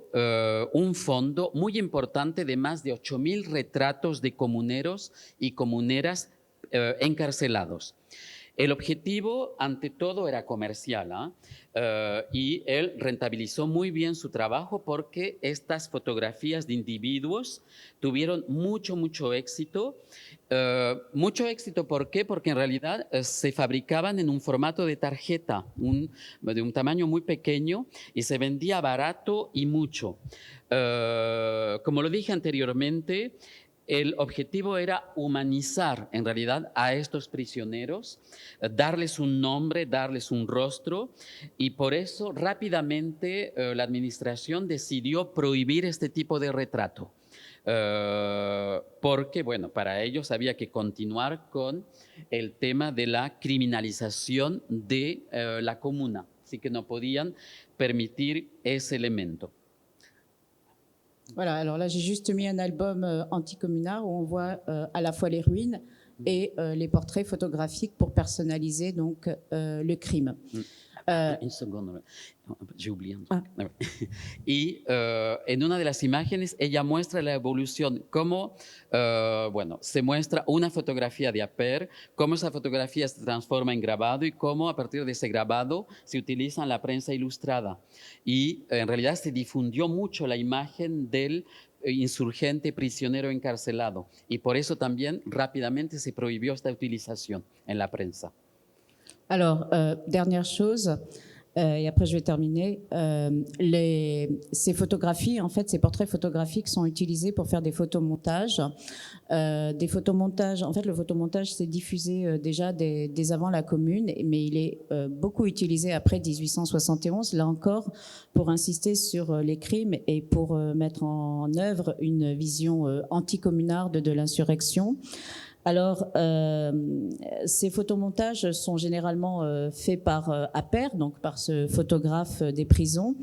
un fondo muy importante de más de 8.000 retratos de comuneros y comuneras encarcelados. El objetivo, ante todo, era comercial, y él rentabilizó muy bien su trabajo porque estas fotografías de individuos tuvieron mucho éxito. Mucho éxito, ¿por qué? Porque en realidad se fabricaban en un formato de tarjeta, de un tamaño muy pequeño, y se vendía barato y mucho. Como lo dije anteriormente, el objetivo era humanizar en realidad a estos prisioneros, darles un nombre, darles un rostro, y por eso rápidamente la administración decidió prohibir este tipo de retrato. Porque, bueno, para ellos había que continuar con el tema de la criminalización de la comuna, así que no podían permitir ese elemento. Voilà, alors là j'ai juste mis un album anti-communard où on voit à la fois les ruines et les portraits photographiques pour personnaliser donc le crime. Un segundo, j'ai oublié. Y en una de las imágenes ella muestra la evolución, cómo, bueno, se muestra una fotografía de Appert, cómo esa fotografía se transforma en grabado y cómo a partir de ese grabado se utiliza en la prensa ilustrada. Y en realidad se difundió mucho la imagen del insurgente prisionero encarcelado y por eso también rápidamente se prohibió esta utilización en la prensa. Alors, dernière chose, et après je vais terminer, ces photographies, en fait, ces portraits photographiques sont utilisés pour faire des photomontages. Des photomontages, en fait, le photomontage s'est diffusé déjà dès avant la Commune, mais il est beaucoup utilisé après 1871, là encore, pour insister sur les crimes et pour mettre en œuvre une vision anticommunarde de l'insurrection. Alors, ces photomontages sont généralement faits par Appert, donc par ce photographe des prisons.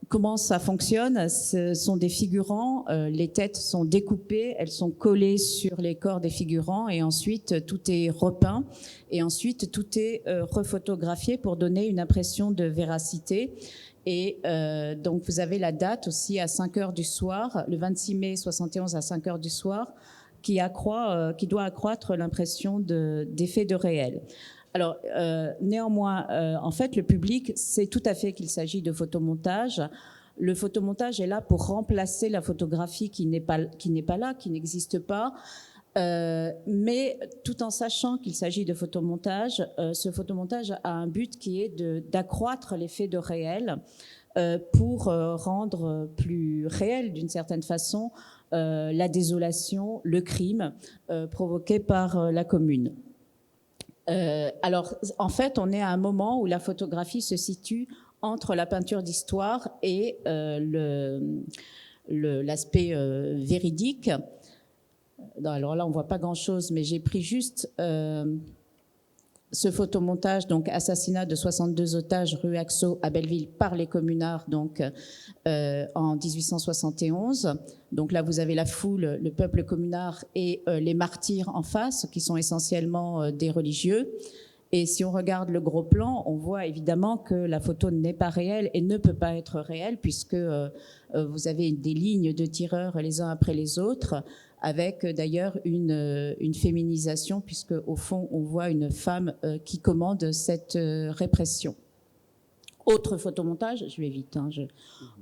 Comment ça fonctionne? Ce sont des figurants, les têtes sont découpées, elles sont collées sur les corps des figurants et ensuite tout est repeint et ensuite tout est refotographié pour donner une impression de véracité. Et donc vous avez la date aussi à 5 heures du soir, le 26 mai 71 à 5 heures du soir, qui doit accroître l'impression d'effet de réel. Alors, néanmoins, en fait, le public sait tout à fait qu'il s'agit de photomontage. Le photomontage est là pour remplacer la photographie qui n'est pas là, qui n'existe pas. Mais tout en sachant qu'il s'agit de photomontage, ce photomontage a un but qui est d'accroître l'effet de réel pour rendre plus réel d'une certaine façon la désolation, le crime provoqué par la commune. Alors, en fait, on est à un moment où la photographie se situe entre la peinture d'histoire et l'aspect véridique. Alors là, on ne voit pas grand-chose, mais j'ai pris juste ce photomontage, donc assassinat de 62 otages rue Axo à Belleville par les communards, donc en 1871. Donc là, vous avez la foule, le peuple communard et les martyrs en face, qui sont essentiellement des religieux. Et si on regarde le gros plan, on voit évidemment que la photo n'est pas réelle et ne peut pas être réelle, puisque vous avez des lignes de tireurs les uns après les autres, avec d'ailleurs une féminisation, puisque au fond, on voit une femme qui commande cette répression. Autre photomontage, je vais vite,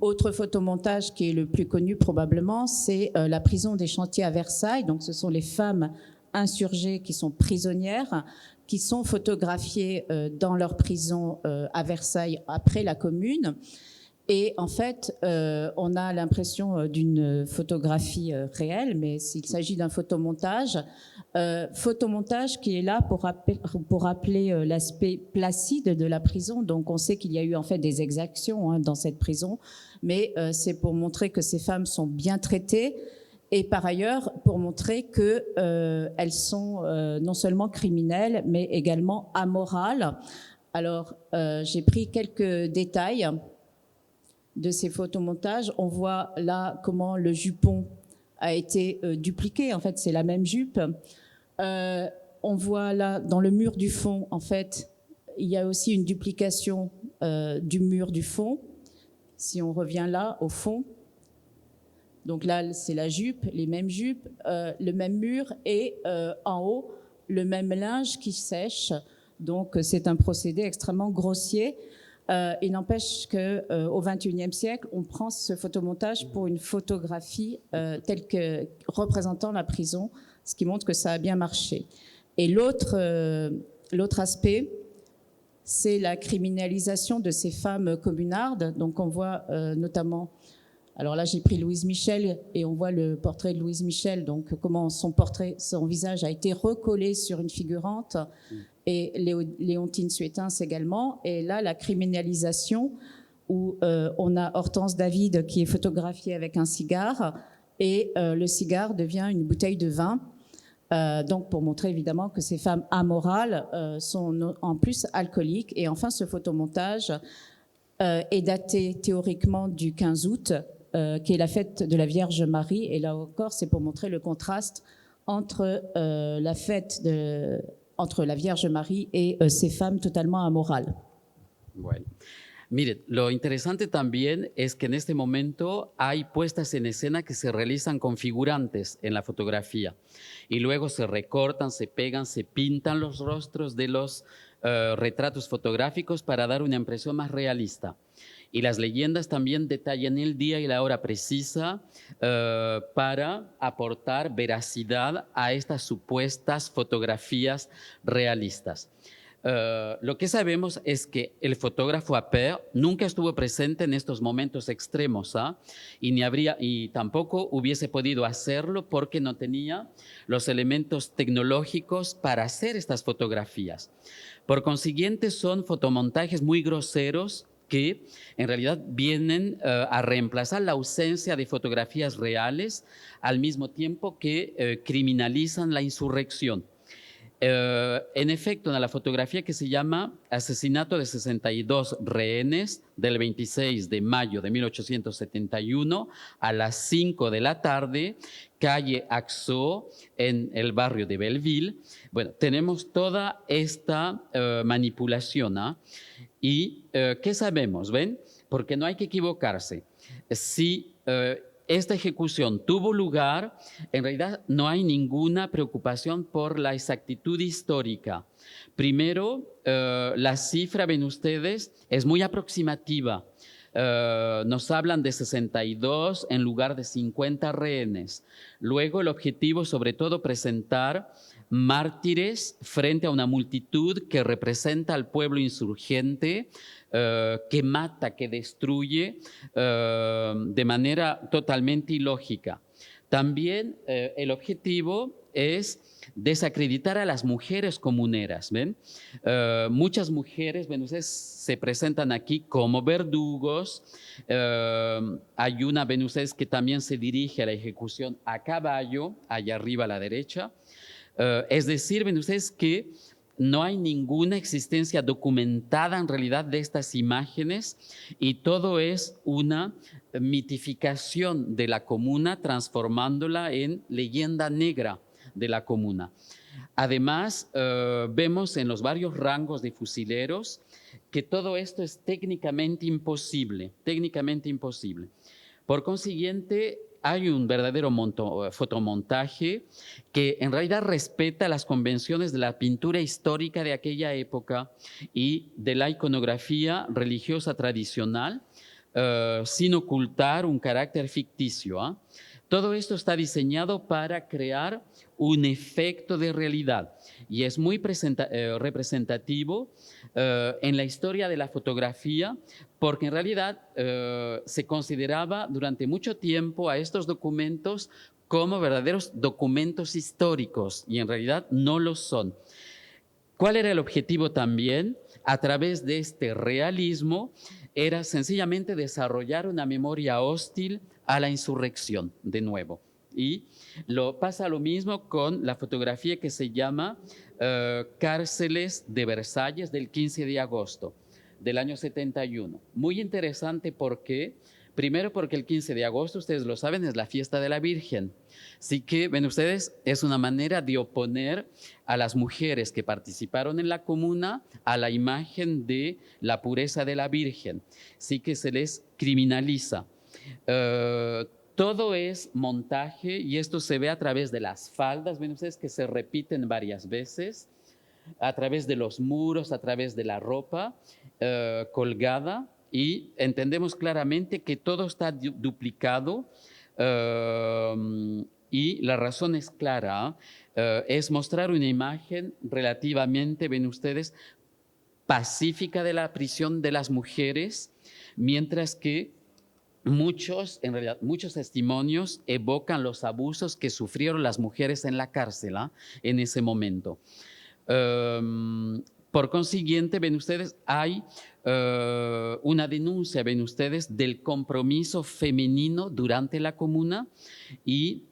autre photomontage qui est le plus connu probablement, c'est la prison des Chantiers à Versailles. Donc ce sont les femmes insurgées qui sont prisonnières, qui sont photographiées dans leur prison à Versailles après la Commune. Et en fait, on a l'impression d'une photographie réelle, mais s'il s'agit d'un photomontage qui est là pour rappeler l'aspect placide de la prison. Donc on sait qu'il y a eu en fait des exactions dans cette prison, mais c'est pour montrer que ces femmes sont bien traitées, et par ailleurs pour montrer qu'elles sont non seulement criminelles, mais également amorales. Alors j'ai pris quelques détails de ces photomontages. On voit là comment le jupon a été dupliqué. En fait, c'est la même jupe. On voit là, dans le mur du fond, en fait, il y a aussi une duplication du mur du fond. Si on revient là, au fond. Donc là, c'est la jupe, les mêmes jupes, le même mur et en haut, le même linge qui sèche. Donc, c'est un procédé extrêmement grossier. Il n'empêche qu'au XXIe siècle, on prend ce photomontage pour une photographie telle que représentant la prison, ce qui montre que ça a bien marché. Et l'autre aspect, c'est la criminalisation de ces femmes communardes. Donc on voit notamment, alors là j'ai pris Louise Michel et on voit le portrait de Louise Michel, donc comment son visage a été recollé sur une figurante. Et Léontine Suétens également. Et là, la criminalisation, où on a Hortense David qui est photographiée avec un cigare, et le cigare devient une bouteille de vin, donc pour montrer évidemment que ces femmes amorales sont en plus alcooliques. Et enfin, ce photomontage est daté théoriquement du 15 août, qui est la fête de la Vierge Marie. Et là encore, c'est pour montrer le contraste entre la fête entre la Vierge María y ces femmes totalmente amorales. Bueno, miren, lo interesante también es que en este momento hay puestas en escena que se realizan con figurantes en la fotografía y luego se recortan, se pegan, se pintan los rostros de los retratos fotográficos para dar una impresión más realista. Y las leyendas también detallan el día y la hora precisa para aportar veracidad a estas supuestas fotografías realistas. Lo que sabemos es que el fotógrafo Appert nunca estuvo presente en estos momentos extremos, y tampoco hubiese podido hacerlo porque no tenía los elementos tecnológicos para hacer estas fotografías. Por consiguiente, son fotomontajes muy groseros que en realidad vienen a reemplazar la ausencia de fotografías reales al mismo tiempo que criminalizan la insurrección. En efecto, en la fotografía que se llama Asesinato de 62 rehenes del 26 de mayo de 1871 a las 5 de la tarde, calle Axo, en el barrio de Belleville. Bueno, tenemos toda esta manipulación. ¿Y qué sabemos? ¿Ven? Porque no hay que equivocarse. Si esta ejecución tuvo lugar, en realidad no hay ninguna preocupación por la exactitud histórica. Primero, la cifra, ven ustedes, es muy aproximativa. nos hablan de 62 en lugar de 50 rehenes. Luego el objetivo, sobre todo, presentar mártires frente a una multitud que representa al pueblo insurgente, que mata, que destruye de manera totalmente ilógica. También el objetivo es desacreditar a las mujeres comuneras. ¿Ven? Muchas mujeres, ven ustedes, se presentan aquí como verdugos. Hay una, ven ustedes, que también se dirige a la ejecución a caballo, allá arriba a la derecha. Es decir, ven ustedes que no hay ninguna existencia documentada en realidad de estas imágenes y todo es una mitificación de la comuna, transformándola en leyenda negra de la comuna. Además, vemos en los varios rangos de fusileros que todo esto es técnicamente imposible, técnicamente imposible. Por consiguiente, hay un verdadero fotomontaje que en realidad respeta las convenciones de la pintura histórica de aquella época y de la iconografía religiosa tradicional, sin ocultar un carácter ficticio. Todo esto está diseñado para crear un efecto de realidad y es muy representativo en la historia de la fotografía, porque en realidad se consideraba durante mucho tiempo a estos documentos como verdaderos documentos históricos y en realidad no lo son. ¿Cuál era el objetivo también? A través de este realismo era sencillamente desarrollar una memoria hostil a la insurrección, de nuevo. Y pasa lo mismo con la fotografía que se llama Cárceles de Versalles del 15 de agosto del año 71. Muy interesante porque, primero porque el 15 de agosto, ustedes lo saben, es la fiesta de la Virgen. Así que, ven ustedes, es una manera de oponer a las mujeres que participaron en la comuna a la imagen de la pureza de la Virgen. Así que se les criminaliza. Todo es montaje y esto se ve a través de las faldas, ven ustedes que se repiten varias veces, a través de los muros, a través de la ropa colgada y entendemos claramente que todo está duplicado y la razón es clara, es mostrar una imagen relativamente, ven ustedes, pacífica de la prisión de las mujeres, mientras que en realidad, muchos testimonios evocan los abusos que sufrieron las mujeres en la cárcel en ese momento. Por consiguiente, ven ustedes, hay una denuncia, ven ustedes, del compromiso femenino durante la comuna y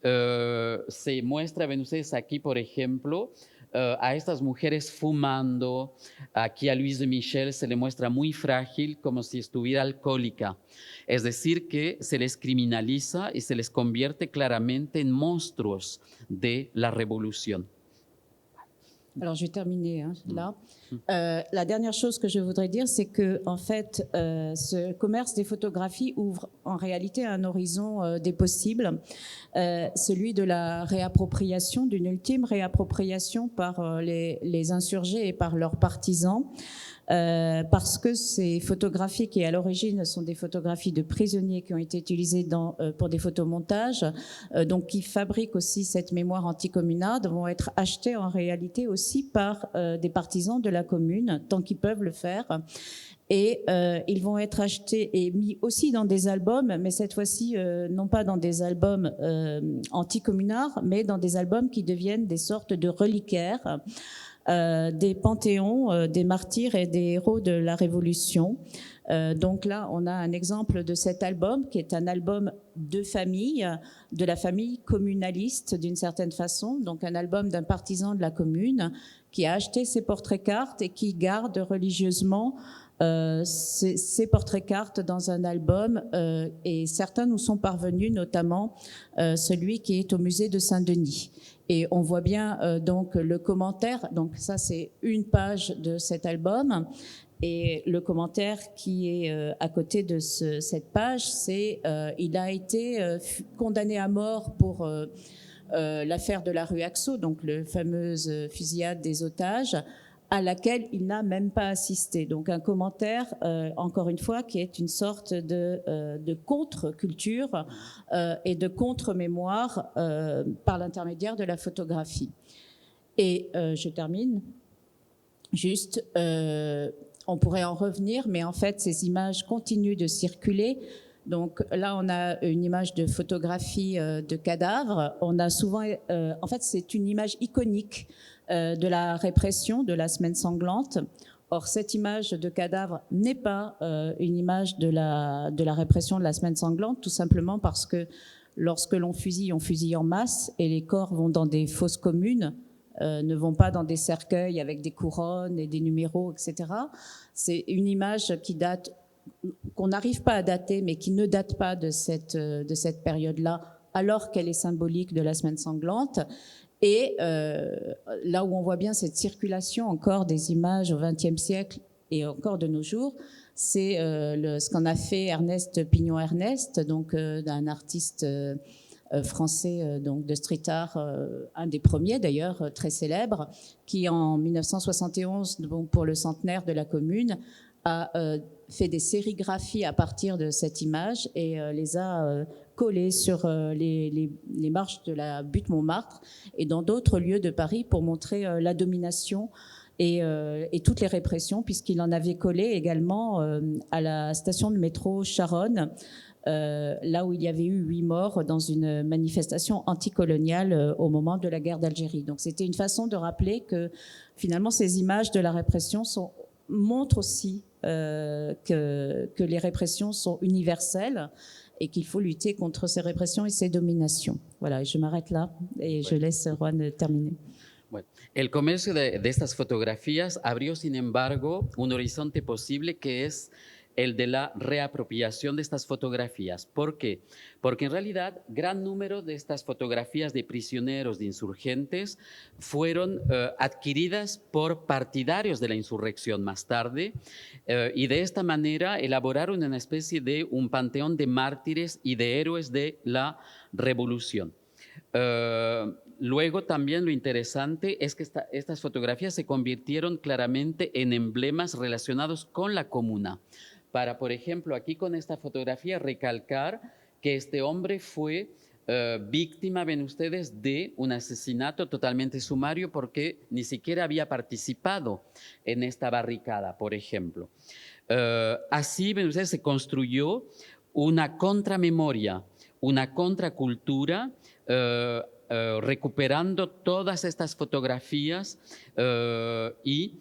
se muestra, ven ustedes aquí, por ejemplo, a estas mujeres fumando. Aquí a Louise Michel se le muestra muy frágil, como si estuviera alcohólica. Es decir, que se les criminaliza y se les convierte claramente en monstruos de la revolución. Alors, je vais terminer là. La dernière chose que je voudrais dire, c'est que, en fait, ce commerce des photographies ouvre en réalité un horizon des possibles, celui de la réappropriation, d'une ultime réappropriation par les insurgés et par leurs partisans. Parce que ces photographies qui à l'origine sont des photographies de prisonniers qui ont été utilisées pour des photomontages, donc qui fabriquent aussi cette mémoire anticommunarde, vont être achetées en réalité aussi par des partisans de la commune, tant qu'ils peuvent le faire. Et ils vont être achetés et mis aussi dans des albums, mais cette fois-ci, non pas dans des albums anticommunards, mais dans des albums qui deviennent des sortes de reliquaires, des panthéons, des martyrs et des héros de la Révolution. Donc là, on a un exemple de cet album qui est un album de famille, de la famille communaliste d'une certaine façon, donc un album d'un partisan de la commune qui a acheté ses portraits-cartes et qui garde religieusement ces portraits-cartes dans un album et certains nous sont parvenus, notamment celui qui est au musée de Saint-Denis. Et on voit bien donc le commentaire, donc ça c'est une page de cet album et le commentaire qui est à côté de cette page, c'est il a été condamné à mort pour l'affaire de la rue Axo, donc la fameuse fusillade des otages, à laquelle il n'a même pas assisté. Donc un commentaire, encore une fois, qui est une sorte de contre-culture et de contre-mémoire par l'intermédiaire de la photographie. Et je termine. Juste, on pourrait en revenir, mais en fait, ces images continuent de circuler. Donc là, on a une image de photographie de cadavres. On a souvent, en fait, c'est une image iconique de la répression de la semaine sanglante. Or, cette image de cadavre n'est pas une image de la répression de la semaine sanglante, tout simplement parce que lorsque l'on fusille, on fusille en masse et les corps vont dans des fosses communes, ne vont pas dans des cercueils avec des couronnes et des numéros, etc. C'est une image qui date, qu'on n'arrive pas à dater, mais qui ne date pas de cette période-là, alors qu'elle est symbolique de la semaine sanglante. Et là où on voit bien cette circulation encore des images au XXe siècle et encore de nos jours, c'est ce qu'en a fait Ernest Pignon-Ernest, donc d'un artiste français donc de street art, un des premiers d'ailleurs, très célèbre, qui en 1971, donc pour le centenaire de la Commune, a fait des sérigraphies à partir de cette image et les a collées sur les marches de la butte Montmartre et dans d'autres lieux de Paris pour montrer la domination et toutes les répressions, puisqu'il en avait collé également à la station de métro Charonne, là où il y avait eu 8 morts dans une manifestation anticoloniale au moment de la guerre d'Algérie. Donc c'était une façon de rappeler que finalement ces images de la répression montrent aussi que les répressions sont universelles et qu'il faut lutter contre ces répressions et ces dominations. Voilà, je m'arrête là et je laisse Juan terminer. Bueno, el comercio de estas fotografías abrió, sin embargo, un horizonte posible que es el de la reapropiación de estas fotografías. ¿Por qué? Porque en realidad gran número de estas fotografías de prisioneros, de insurgentes, fueron adquiridas por partidarios de la insurrección más tarde y de esta manera elaboraron una especie de un panteón de mártires y de héroes de la revolución. Luego también lo interesante es que estas fotografías se convirtieron claramente en emblemas relacionados con la comuna. Para, por ejemplo, aquí con esta fotografía recalcar que este hombre fue víctima, ven ustedes, de un asesinato totalmente sumario porque ni siquiera había participado en esta barricada, por ejemplo. Así, ven ustedes, se construyó una contramemoria, una contracultura, recuperando todas estas fotografías y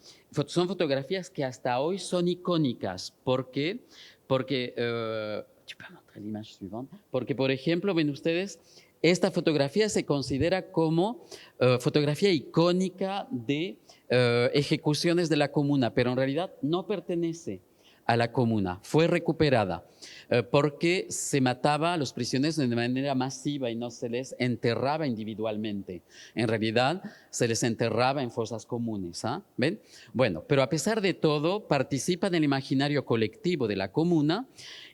son fotografías que hasta hoy son icónicas. ¿Por qué? Porque, porque, por ejemplo, ven ustedes, esta fotografía se considera como fotografía icónica de ejecuciones de la comuna, pero en realidad no pertenece a la comuna, fue recuperada porque se mataba a los prisioneros de manera masiva y no se les enterraba individualmente. En realidad se les enterraba en fosas comunes. ¿Ven? Bueno, pero a pesar de todo participa en el imaginario colectivo de la comuna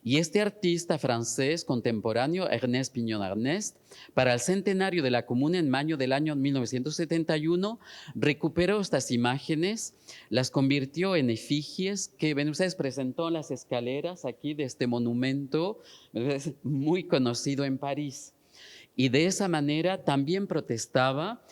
y este artista francés contemporáneo, Ernest Pignon-Ernest, para el centenario de la comuna en mayo del año 1971, recuperó estas imágenes, las convirtió en efigies que, ven ustedes, presentó en las escaleras aquí de este monumento muy conocido en París. Y de esa manera también protestaba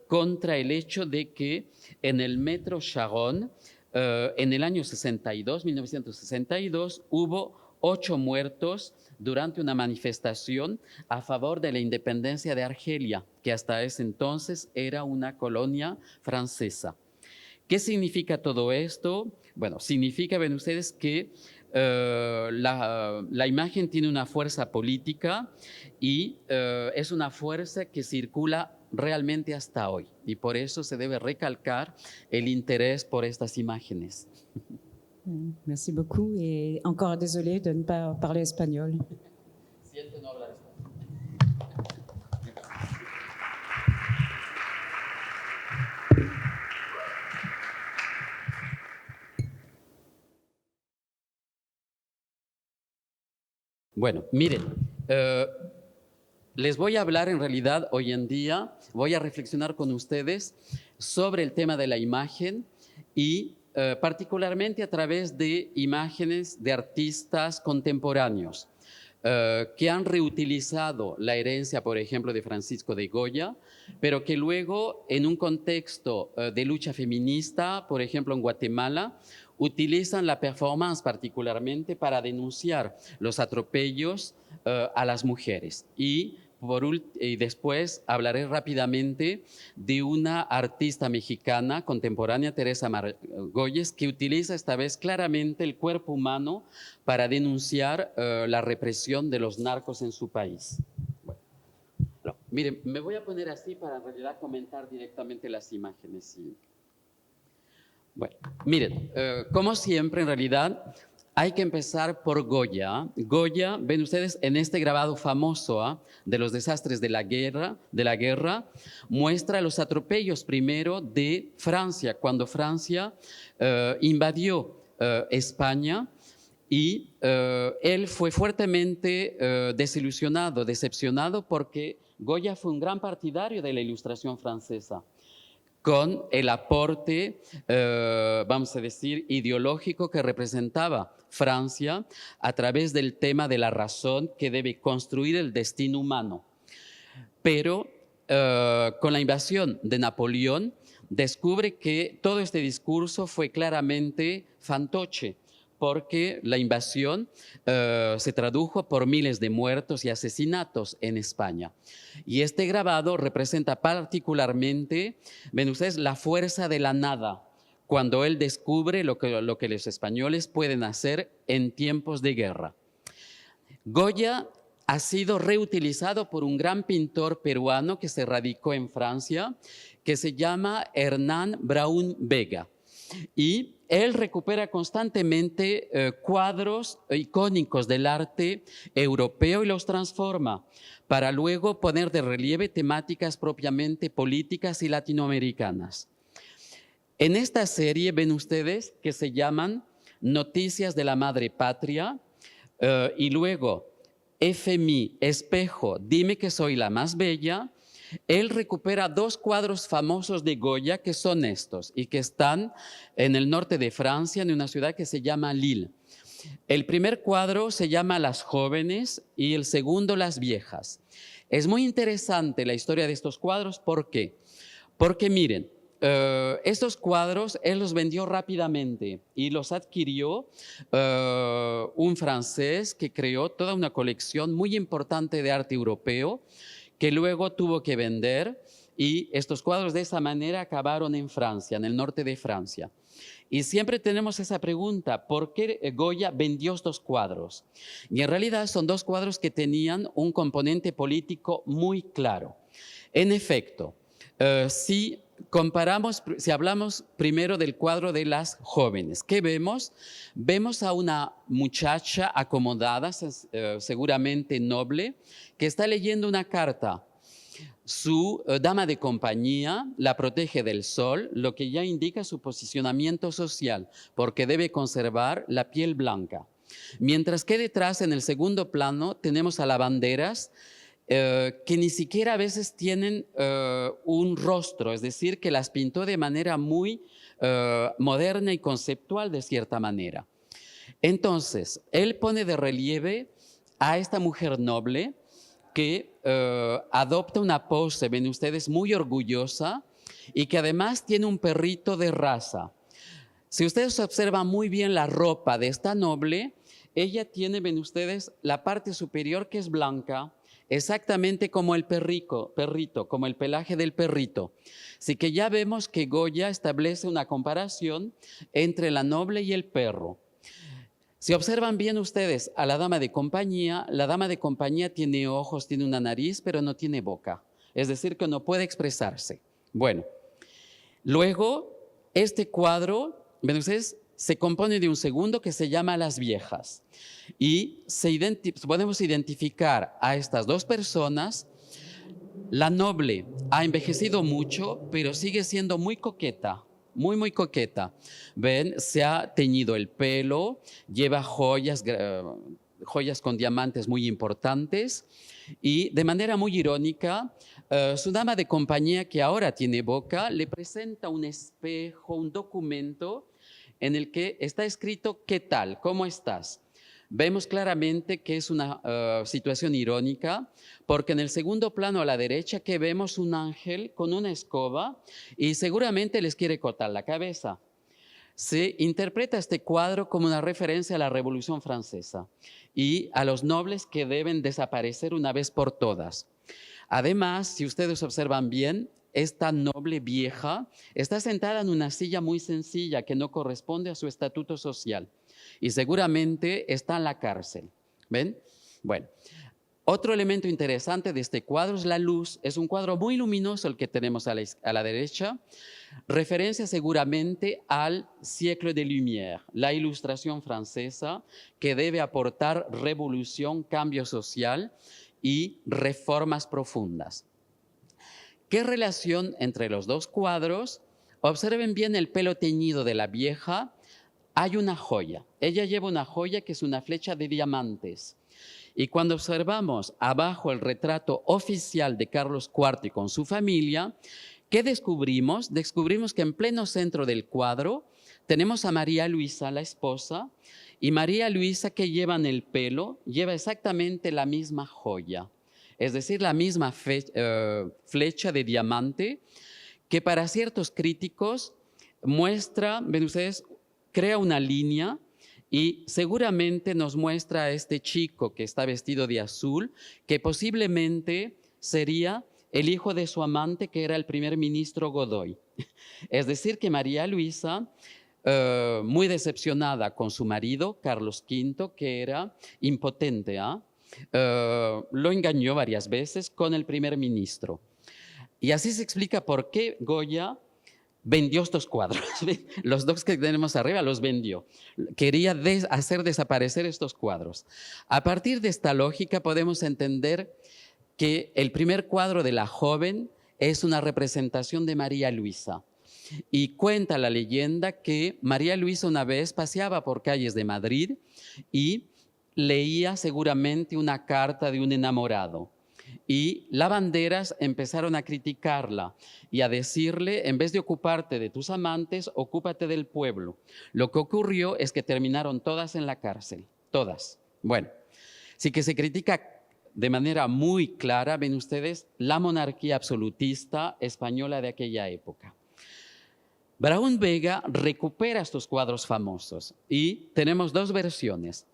contra el hecho de que en el metro Charonne, en el año 1962, hubo 8 muertos durante una manifestación a favor de la independencia de Argelia, que hasta ese entonces era una colonia francesa. ¿Qué significa todo esto? Bueno, significa, ven ustedes, que la imagen tiene una fuerza política y es una fuerza que circula realmente hasta hoy. Y por eso se debe recalcar el interés por estas imágenes. Merci beaucoup et encore désolé de ne pas parler espagnol. Siento no hablar español. Bueno, miren, les voy a hablar en realidad hoy en día, voy a reflexionar con ustedes sobre el tema de la imagen y particularmente a través de imágenes de artistas contemporáneos que han reutilizado la herencia, por ejemplo, de Francisco de Goya, pero que luego en un contexto de lucha feminista, por ejemplo en Guatemala, utilizan la performance particularmente para denunciar los atropellos a las mujeres. Y después hablaré rápidamente de una artista mexicana contemporánea, Teresa Margolles, que utiliza esta vez claramente el cuerpo humano para denunciar la represión de los narcos en su país. Bueno, miren, me voy a poner así para en realidad comentar directamente las imágenes. Bueno, miren, como siempre en realidad hay que empezar por Goya. Goya, ven ustedes en este grabado famoso de los desastres de la guerra, muestra los atropellos primero de Francia, cuando Francia invadió España, y él fue fuertemente decepcionado porque Goya fue un gran partidario de la Ilustración francesa, con el aporte, vamos a decir, ideológico que representaba Francia a través del tema de la razón que debe construir el destino humano. Pero con la invasión de Napoleón, descubre que todo este discurso fue claramente fantoche, porque la invasión se tradujo por miles de muertos y asesinatos en España. Y este grabado representa particularmente, ven ustedes, la fuerza de la nada, cuando él descubre lo que los españoles pueden hacer en tiempos de guerra. Goya ha sido reutilizado por un gran pintor peruano que se radicó en Francia, que se llama Hernán Braun Vega. Y él recupera constantemente cuadros icónicos del arte europeo y los transforma para luego poner de relieve temáticas propiamente políticas y latinoamericanas. En esta serie ven ustedes que se llaman Noticias de la Madre Patria y luego FMI, Espejo, Dime que soy la más bella. Él recupera dos cuadros famosos de Goya que son estos y que están en el norte de Francia, en una ciudad que se llama Lille. El primer cuadro se llama Las jóvenes y el segundo Las viejas. Es muy interesante la historia de estos cuadros. ¿Por qué? Porque miren, estos cuadros él los vendió rápidamente y los adquirió un francés que creó toda una colección muy importante de arte europeo, que luego tuvo que vender, y estos cuadros de esa manera acabaron en Francia, en el norte de Francia. Y siempre tenemos esa pregunta, ¿por qué Goya vendió estos cuadros? Y en realidad son dos cuadros que tenían un componente político muy claro. En efecto, si hablamos primero del cuadro de Las jóvenes, ¿qué vemos? Vemos a una muchacha acomodada, seguramente noble, que está leyendo una carta. Su dama de compañía la protege del sol, lo que ya indica su posicionamiento social, porque debe conservar la piel blanca. Mientras que detrás, en el segundo plano, tenemos a lavanderas, que ni siquiera a veces tienen un rostro, es decir, que las pintó de manera muy moderna y conceptual de cierta manera. Entonces, él pone de relieve a esta mujer noble que adopta una pose, ven ustedes, muy orgullosa y que además tiene un perrito de raza. Si ustedes observan muy bien la ropa de esta noble, ella tiene, ven ustedes, la parte superior que es blanca, exactamente como el perrito, como el pelaje del perrito. Así que ya vemos que Goya establece una comparación entre la noble y el perro. Si observan bien ustedes a la dama de compañía tiene ojos, tiene una nariz, pero no tiene boca. Es decir, que no puede expresarse. Bueno, luego este cuadro, ven ustedes, se compone de un segundo que se llama Las viejas. Y podemos identificar a estas dos personas. La noble ha envejecido mucho, pero sigue siendo muy coqueta. Muy coqueta. Ven, se ha teñido el pelo, lleva joyas con diamantes muy importantes y de manera muy irónica Su dama de compañía, que ahora tiene boca, le presenta un espejo, un documento en el que está escrito ¿qué tal? ¿Cómo estás? Vemos claramente que es una situación irónica, porque en el segundo plano a la derecha que vemos un ángel con una escoba y seguramente les quiere cortar la cabeza. Se interpreta este cuadro como una referencia a la Revolución Francesa y a los nobles que deben desaparecer una vez por todas. Además, si ustedes observan bien, esta noble vieja está sentada en una silla muy sencilla que no corresponde a su estatuto social y seguramente está en la cárcel. ¿Ven? Bueno, otro elemento interesante de este cuadro es la luz. Es un cuadro muy luminoso el que tenemos a la derecha, referencia seguramente al siècle des Lumières, la ilustración francesa que debe aportar revolución, cambio social y reformas profundas. ¿Qué relación entre los dos cuadros? Observen bien el pelo teñido de la vieja. Hay una joya. Ella lleva una joya que es una flecha de diamantes. Y cuando observamos abajo el retrato oficial de Carlos IV y con su familia, ¿qué descubrimos? Descubrimos que en pleno centro del cuadro tenemos a María Luisa, la esposa, y María Luisa, que lleva en el pelo, lleva exactamente la misma joya, es decir, la misma flecha de diamante, que para ciertos críticos muestra, ven ustedes, crea una línea y seguramente nos muestra a este chico que está vestido de azul, que posiblemente sería el hijo de su amante, que era el primer ministro Godoy. Es decir, que María Luisa, muy decepcionada con su marido, Carlos V, que era impotente, lo engañó varias veces con el primer ministro. Y así se explica por qué Goya vendió estos cuadros. Los dos que tenemos arriba los vendió. Quería hacer desaparecer estos cuadros. A partir de esta lógica podemos entender que el primer cuadro de la joven es una representación de María Luisa. Y cuenta la leyenda que María Luisa una vez paseaba por calles de Madrid y leía seguramente una carta de un enamorado. Y lavanderas empezaron a criticarla y a decirle, en vez de ocuparte de tus amantes, ocúpate del pueblo. Lo que ocurrió es que terminaron todas en la cárcel, todas. Bueno, sí que se critica de manera muy clara, ven ustedes, la monarquía absolutista española de aquella época. Braun Vega recupera estos cuadros famosos y tenemos dos versiones.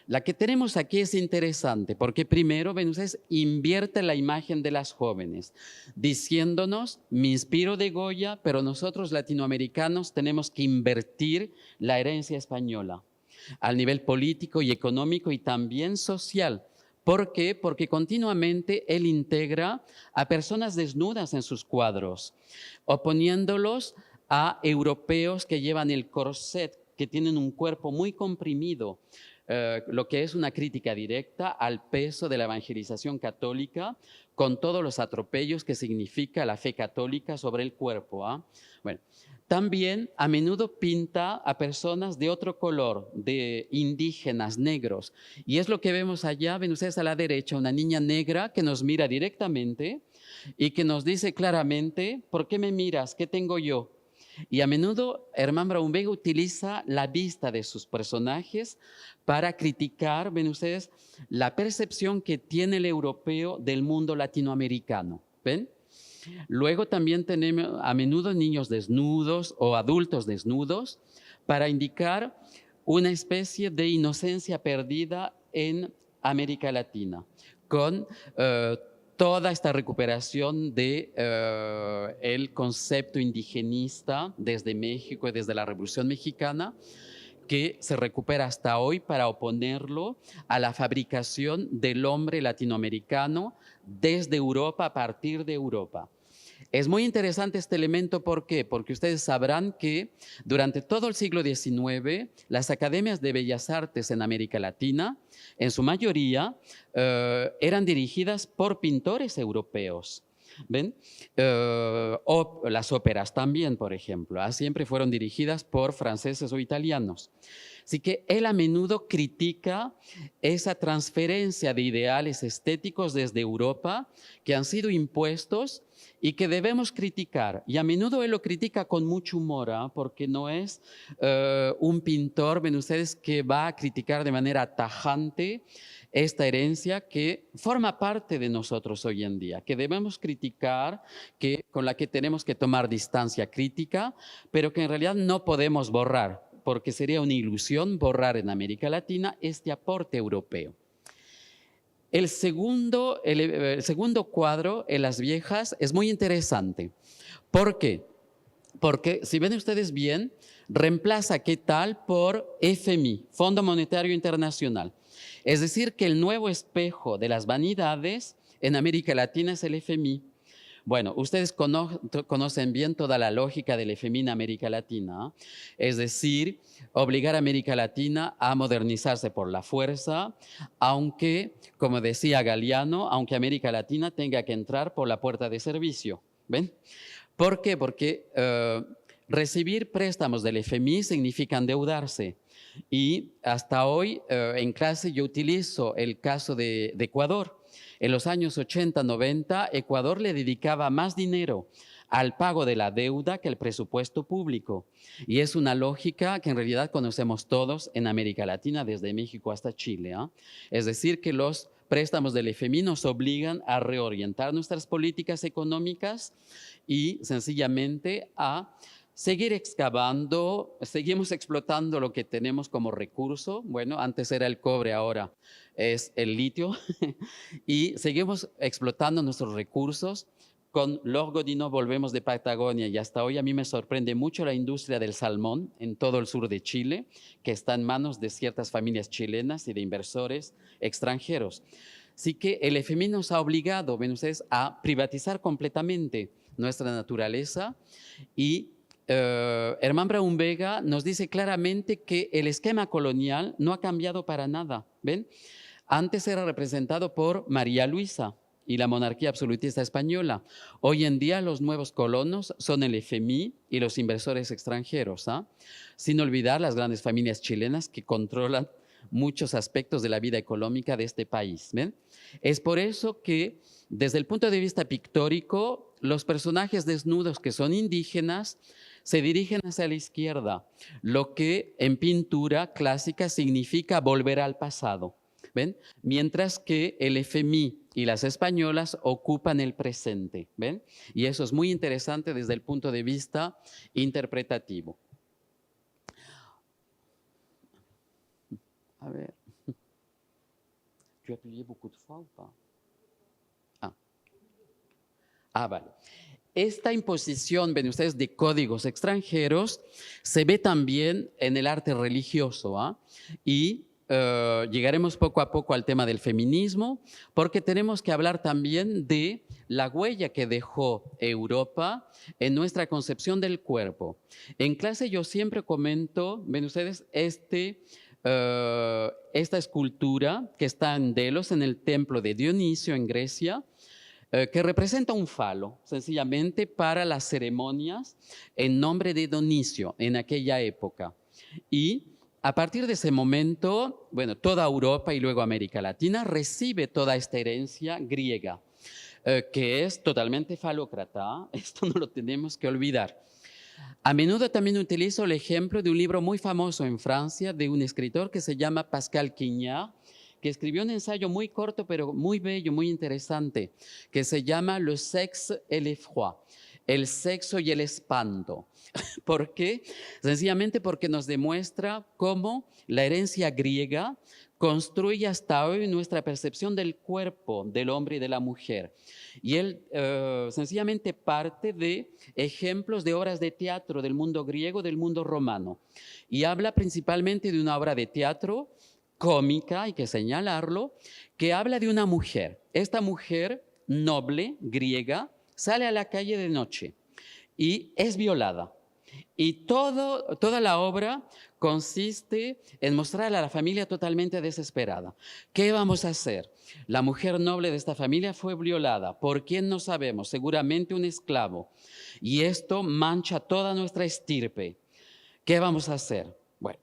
La que tenemos aquí es interesante porque primero, ven ustedes, invierte la imagen de las jóvenes, diciéndonos, me inspiro de Goya, pero nosotros latinoamericanos tenemos que invertir la herencia española al nivel político y económico y también social. ¿Por qué? Porque continuamente él integra a personas desnudas en sus cuadros, oponiéndolos a europeos que llevan el corset, que tienen un cuerpo muy comprimido, lo que es una crítica directa al peso de la evangelización católica con todos los atropellos que significa la fe católica sobre el cuerpo. Bueno, también a menudo pinta a personas de otro color, de indígenas, negros. Y es lo que vemos allá, ven ustedes a la derecha, una niña negra que nos mira directamente y que nos dice claramente, ¿por qué me miras? ¿Qué tengo yo? Y a menudo Hermann Braun Vega utiliza la vista de sus personajes para criticar, ven ustedes, la percepción que tiene el europeo del mundo latinoamericano. ¿Ven? Luego también tenemos a menudo niños desnudos o adultos desnudos para indicar una especie de inocencia perdida en América Latina, con toda esta recuperación de el concepto indigenista desde México y desde la Revolución Mexicana, que se recupera hasta hoy para oponerlo a la fabricación del hombre latinoamericano desde Europa, a partir de Europa. Es muy interesante este elemento, ¿por qué? Porque ustedes sabrán que durante todo el siglo XIX, las academias de bellas artes en América Latina, en su mayoría, eran dirigidas por pintores europeos. ¿Ven? O las óperas también, por ejemplo, siempre fueron dirigidas por franceses o italianos. Así que él a menudo critica esa transferencia de ideales estéticos desde Europa que han sido impuestos y que debemos criticar. Y a menudo él lo critica con mucho humor, porque no es un pintor, ven ustedes, que va a criticar de manera tajante esta herencia que forma parte de nosotros hoy en día, que debemos criticar, con la que tenemos que tomar distancia crítica, pero que en realidad no podemos borrar, porque sería una ilusión borrar en América Latina este aporte europeo. El segundo cuadro, en Las Viejas, es muy interesante. ¿Por qué? Porque, si ven ustedes bien, reemplaza ¿qué tal? Por FMI, Fondo Monetario Internacional. Es decir, que el nuevo espejo de las vanidades en América Latina es el FMI. Bueno, ustedes conocen bien toda la lógica del FMI en América Latina, es decir, obligar a América Latina a modernizarse por la fuerza, aunque, como decía Galeano, aunque América Latina tenga que entrar por la puerta de servicio. ¿Ven? ¿Por qué? Porque recibir préstamos del FMI significa endeudarse. Y hasta hoy en clase yo utilizo el caso de Ecuador. En los años 80, 90, Ecuador le dedicaba más dinero al pago de la deuda que al presupuesto público. Y es una lógica que en realidad conocemos todos en América Latina, desde México hasta Chile. Es decir, que los préstamos del FMI nos obligan a reorientar nuestras políticas económicas y sencillamente a seguir excavando. Seguimos explotando lo que tenemos como recurso. Bueno, antes era el cobre, ahora es el litio. Y seguimos explotando nuestros recursos. Con Lord Godino volvemos de Patagonia y hasta hoy a mí me sorprende mucho la industria del salmón en todo el sur de Chile, que está en manos de ciertas familias chilenas y de inversores extranjeros. Así que el FMI nos ha obligado, ven ustedes, a privatizar completamente nuestra naturaleza y Hermann Braun Vega nos dice claramente que el esquema colonial no ha cambiado para nada. ¿Ven? Antes era representado por María Luisa y la monarquía absolutista española. Hoy en día los nuevos colonos son el FMI y los inversores extranjeros, sin olvidar las grandes familias chilenas que controlan muchos aspectos de la vida económica de este país. ¿Ven? Es por eso que desde el punto de vista pictórico, los personajes desnudos que son indígenas se dirigen hacia la izquierda, lo que en pintura clásica significa volver al pasado. ¿Ven? Mientras que el FMI y las españolas ocupan el presente. ¿Ven? Y eso es muy interesante desde el punto de vista interpretativo. A ver. ¿Tu has appuyé beaucoup de fois o pas? Vale. Esta imposición, ven ustedes, de códigos extranjeros se ve también en el arte religioso. Y llegaremos poco a poco al tema del feminismo, porque tenemos que hablar también de la huella que dejó Europa en nuestra concepción del cuerpo. En clase yo siempre comento, ven ustedes, esta escultura que está en Delos, en el templo de Dionisio en Grecia, que representa un falo, sencillamente para las ceremonias en nombre de Dionisio en aquella época. Y a partir de ese momento, bueno, toda Europa y luego América Latina recibe toda esta herencia griega, que es totalmente falócrata. Esto no lo tenemos que olvidar. A menudo también utilizo el ejemplo de un libro muy famoso en Francia de un escritor que se llama Pascal Quignard, que escribió un ensayo muy corto, pero muy bello, muy interesante, que se llama Le sexe et l'effroi, el sexo y el espanto. ¿Por qué? Sencillamente porque nos demuestra cómo la herencia griega construye hasta hoy nuestra percepción del cuerpo del hombre y de la mujer. Y él sencillamente parte de ejemplos de obras de teatro del mundo griego, del mundo romano. Y habla principalmente de una obra de teatro cómica, hay que señalarlo, que habla de una mujer. Esta mujer noble, griega, sale a la calle de noche y es violada. Y toda la obra consiste en mostrar a la familia totalmente desesperada. ¿Qué vamos a hacer? La mujer noble de esta familia fue violada. ¿Por quién? No sabemos. Seguramente un esclavo. Y esto mancha toda nuestra estirpe. ¿Qué vamos a hacer? Bueno,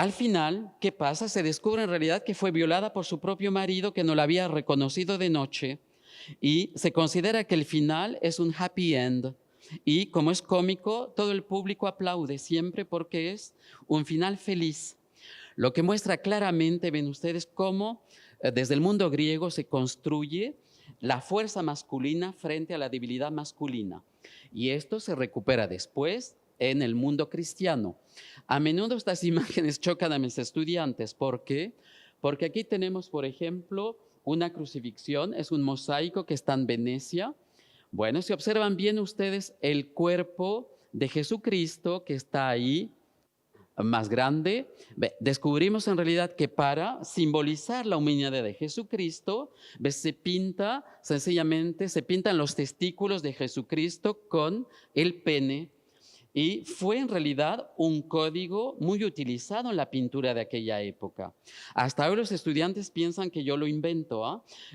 Al final, ¿qué pasa? Se descubre en realidad que fue violada por su propio marido, que no la había reconocido de noche, y se considera que el final es un happy end. Y como es cómico, todo el público aplaude siempre porque es un final feliz. Lo que muestra claramente, ven ustedes, cómo desde el mundo griego se construye la fuerza masculina frente a la debilidad masculina. Y esto se recupera después en el mundo cristiano. A menudo estas imágenes chocan a mis estudiantes. ¿Por qué? Porque aquí tenemos, por ejemplo, una crucifixión, es un mosaico que está en Venecia. Bueno, si observan bien ustedes el cuerpo de Jesucristo que está ahí, más grande, descubrimos en realidad que para simbolizar la humanidad de Jesucristo, se pinta, sencillamente, se pintan los testículos de Jesucristo con el pene. Y fue en realidad un código muy utilizado en la pintura de aquella época. Hasta ahora los estudiantes piensan que yo lo invento,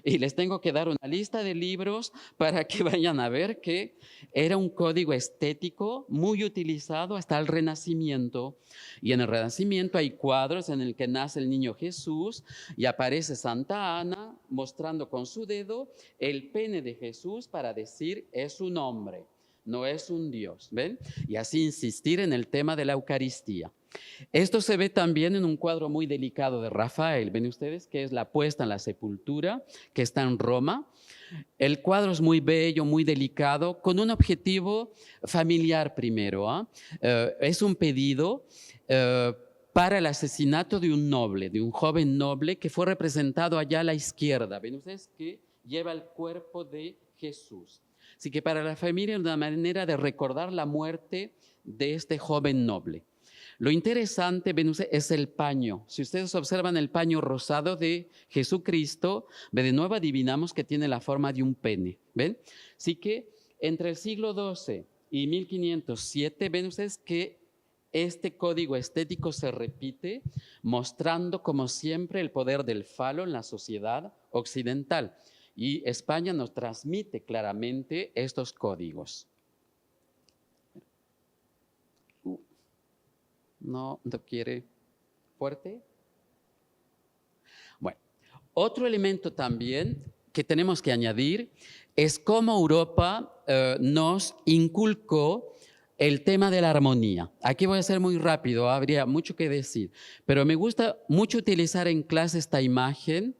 ¿eh? Y les tengo que dar una lista de libros para que vayan a ver que era un código estético muy utilizado hasta el Renacimiento. Y en el Renacimiento hay cuadros en el que nace el niño Jesús y aparece Santa Ana mostrando con su dedo el pene de Jesús para decir es un hombre. No es un Dios, ¿ven? Y así insistir en el tema de la Eucaristía. Esto se ve también en un cuadro muy delicado de Rafael, ven ustedes, que es la puesta en la sepultura, que está en Roma. El cuadro es muy bello, muy delicado, con un objetivo familiar primero. Es un pedido para el asesinato de un noble, de un joven noble que fue representado allá a la izquierda. Ven ustedes que lleva el cuerpo de Jesús. Así que para la familia es una manera de recordar la muerte de este joven noble. Lo interesante, ven ustedes, es el paño. Si ustedes observan el paño rosado de Jesucristo, de nuevo adivinamos que tiene la forma de un pene. ¿Ven? Así que entre el siglo XII y 1507, ven ustedes que este código estético se repite, mostrando como siempre el poder del falo en la sociedad occidental. Y España nos transmite claramente estos códigos. No quiere fuerte. Bueno, otro elemento también que tenemos que añadir es cómo Europa nos inculcó el tema de la armonía. Aquí voy a ser muy rápido, habría mucho que decir, pero me gusta mucho utilizar en clase esta imagen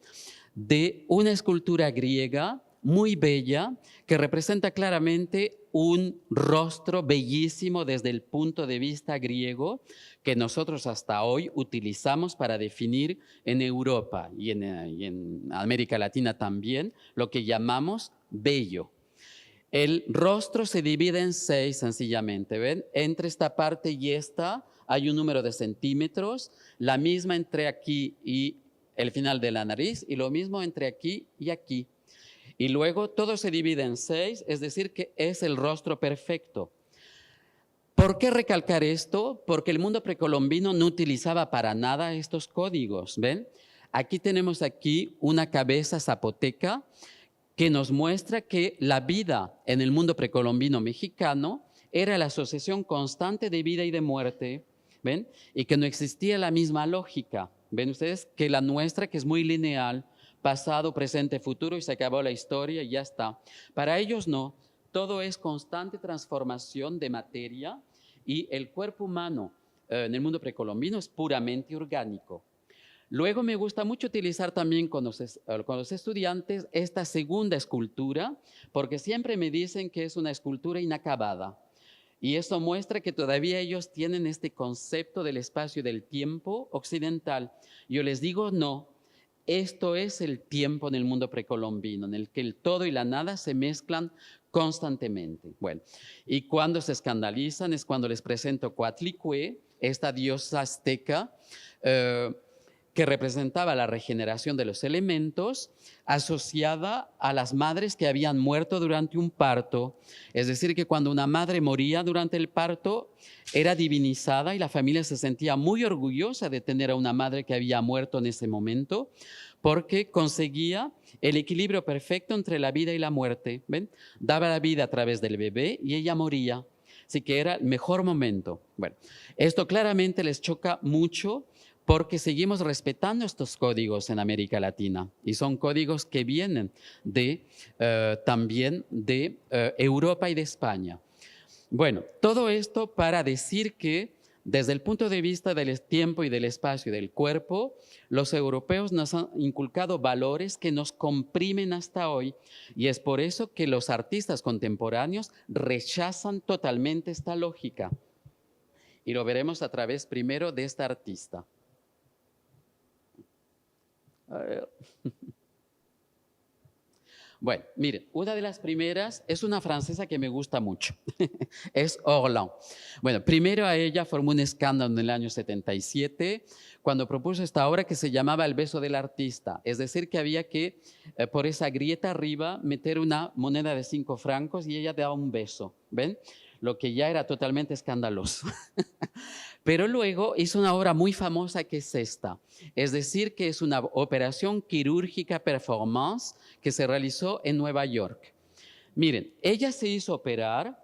de una escultura griega muy bella que representa claramente un rostro bellísimo desde el punto de vista griego que nosotros hasta hoy utilizamos para definir en Europa y en América Latina también lo que llamamos bello. El rostro se divide en 6 sencillamente, ¿ven? Entre esta parte y esta hay un número de centímetros, la misma entre aquí y el final de la nariz y lo mismo entre aquí y aquí. Y luego todo se divide en 6, es decir que es el rostro perfecto. ¿Por qué recalcar esto? Porque el mundo precolombino no utilizaba para nada estos códigos, ¿ven? Aquí tenemos una cabeza zapoteca que nos muestra que la vida en el mundo precolombino mexicano era la asociación constante de vida y de muerte, ¿ven? Y que no existía la misma lógica, ¿ven ustedes? Que la nuestra, que es muy lineal, pasado, presente, futuro, y se acabó la historia y ya está. Para ellos no, todo es constante transformación de materia y el cuerpo humano en el mundo precolombino es puramente orgánico. Luego me gusta mucho utilizar también con los estudiantes esta segunda escultura, porque siempre me dicen que es una escultura inacabada. Y eso muestra que todavía ellos tienen este concepto del espacio y del tiempo occidental. Yo les digo no, esto es el tiempo en el mundo precolombino, en el que el todo y la nada se mezclan constantemente. Bueno, y cuando se escandalizan es cuando les presento Coatlicue, esta diosa azteca, que representaba la regeneración de los elementos asociada a las madres que habían muerto durante un parto. Es decir, que cuando una madre moría durante el parto, era divinizada y la familia se sentía muy orgullosa de tener a una madre que había muerto en ese momento, porque conseguía el equilibrio perfecto entre la vida y la muerte. ¿Ven? Daba la vida a través del bebé y ella moría. Así que era el mejor momento. Bueno, esto claramente les choca mucho, porque seguimos respetando estos códigos en América Latina y son códigos que vienen también de Europa y de España. Bueno, todo esto para decir que desde el punto de vista del tiempo y del espacio y del cuerpo, los europeos nos han inculcado valores que nos comprimen hasta hoy y es por eso que los artistas contemporáneos rechazan totalmente esta lógica. Y lo veremos a través primero de esta artista. A ver. Bueno, miren, una de las primeras es una francesa que me gusta mucho, es Orlan. Bueno, primero a ella formó un escándalo en el año 77 cuando propuso esta obra que se llamaba El beso del artista, es decir, que había que por esa grieta arriba meter una moneda de 5 francos y ella daba un beso, ¿ven? Lo que ya era totalmente escandaloso. Pero luego hizo una obra muy famosa que es esta, es decir, que es una operación quirúrgica performance que se realizó en Nueva York. Miren, ella se hizo operar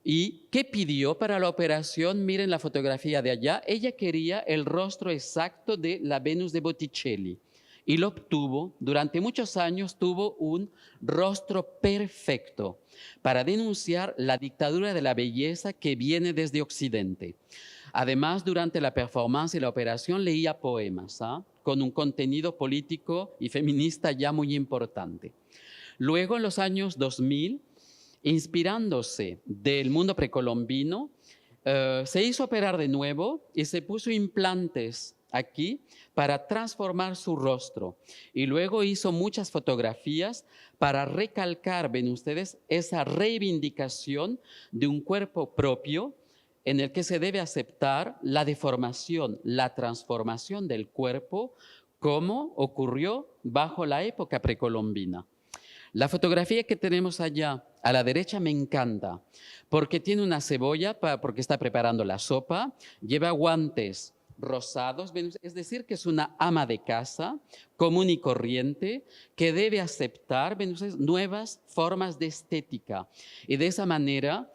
y ¿qué pidió para la operación? Miren la fotografía de allá, ella quería el rostro exacto de la Venus de Botticelli y lo obtuvo. Durante muchos años tuvo un rostro perfecto para denunciar la dictadura de la belleza que viene desde Occidente. Además, durante la performance y la operación leía poemas, con un contenido político y feminista ya muy importante. Luego, en los años 2000, inspirándose del mundo precolombino, se hizo operar de nuevo y se puso implantes aquí para transformar su rostro. Y luego hizo muchas fotografías para recalcar, ven ustedes, esa reivindicación de un cuerpo propio en el que se debe aceptar la deformación, la transformación del cuerpo, como ocurrió bajo la época precolombina. La fotografía que tenemos allá a la derecha me encanta, porque tiene una cebolla, porque está preparando la sopa, lleva guantes rosados, es decir, que es una ama de casa común y corriente que debe aceptar nuevas formas de estética y de esa manera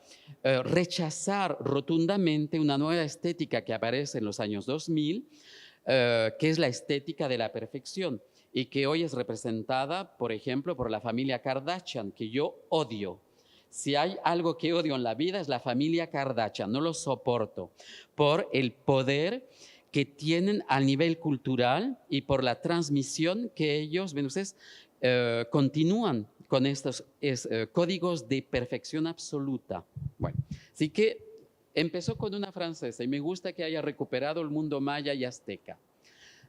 rechazar rotundamente una nueva estética que aparece en los años 2000, que es la estética de la perfección y que hoy es representada, por ejemplo, por la familia Kardashian, que yo odio. Si hay algo que odio en la vida es la familia Kardashian, no lo soporto, por el poder que tienen a nivel cultural y por la transmisión que ellos, ven ustedes, continúan con estos códigos de perfección absoluta. Bueno, así que empezó con una francesa y me gusta que haya recuperado el mundo maya y azteca.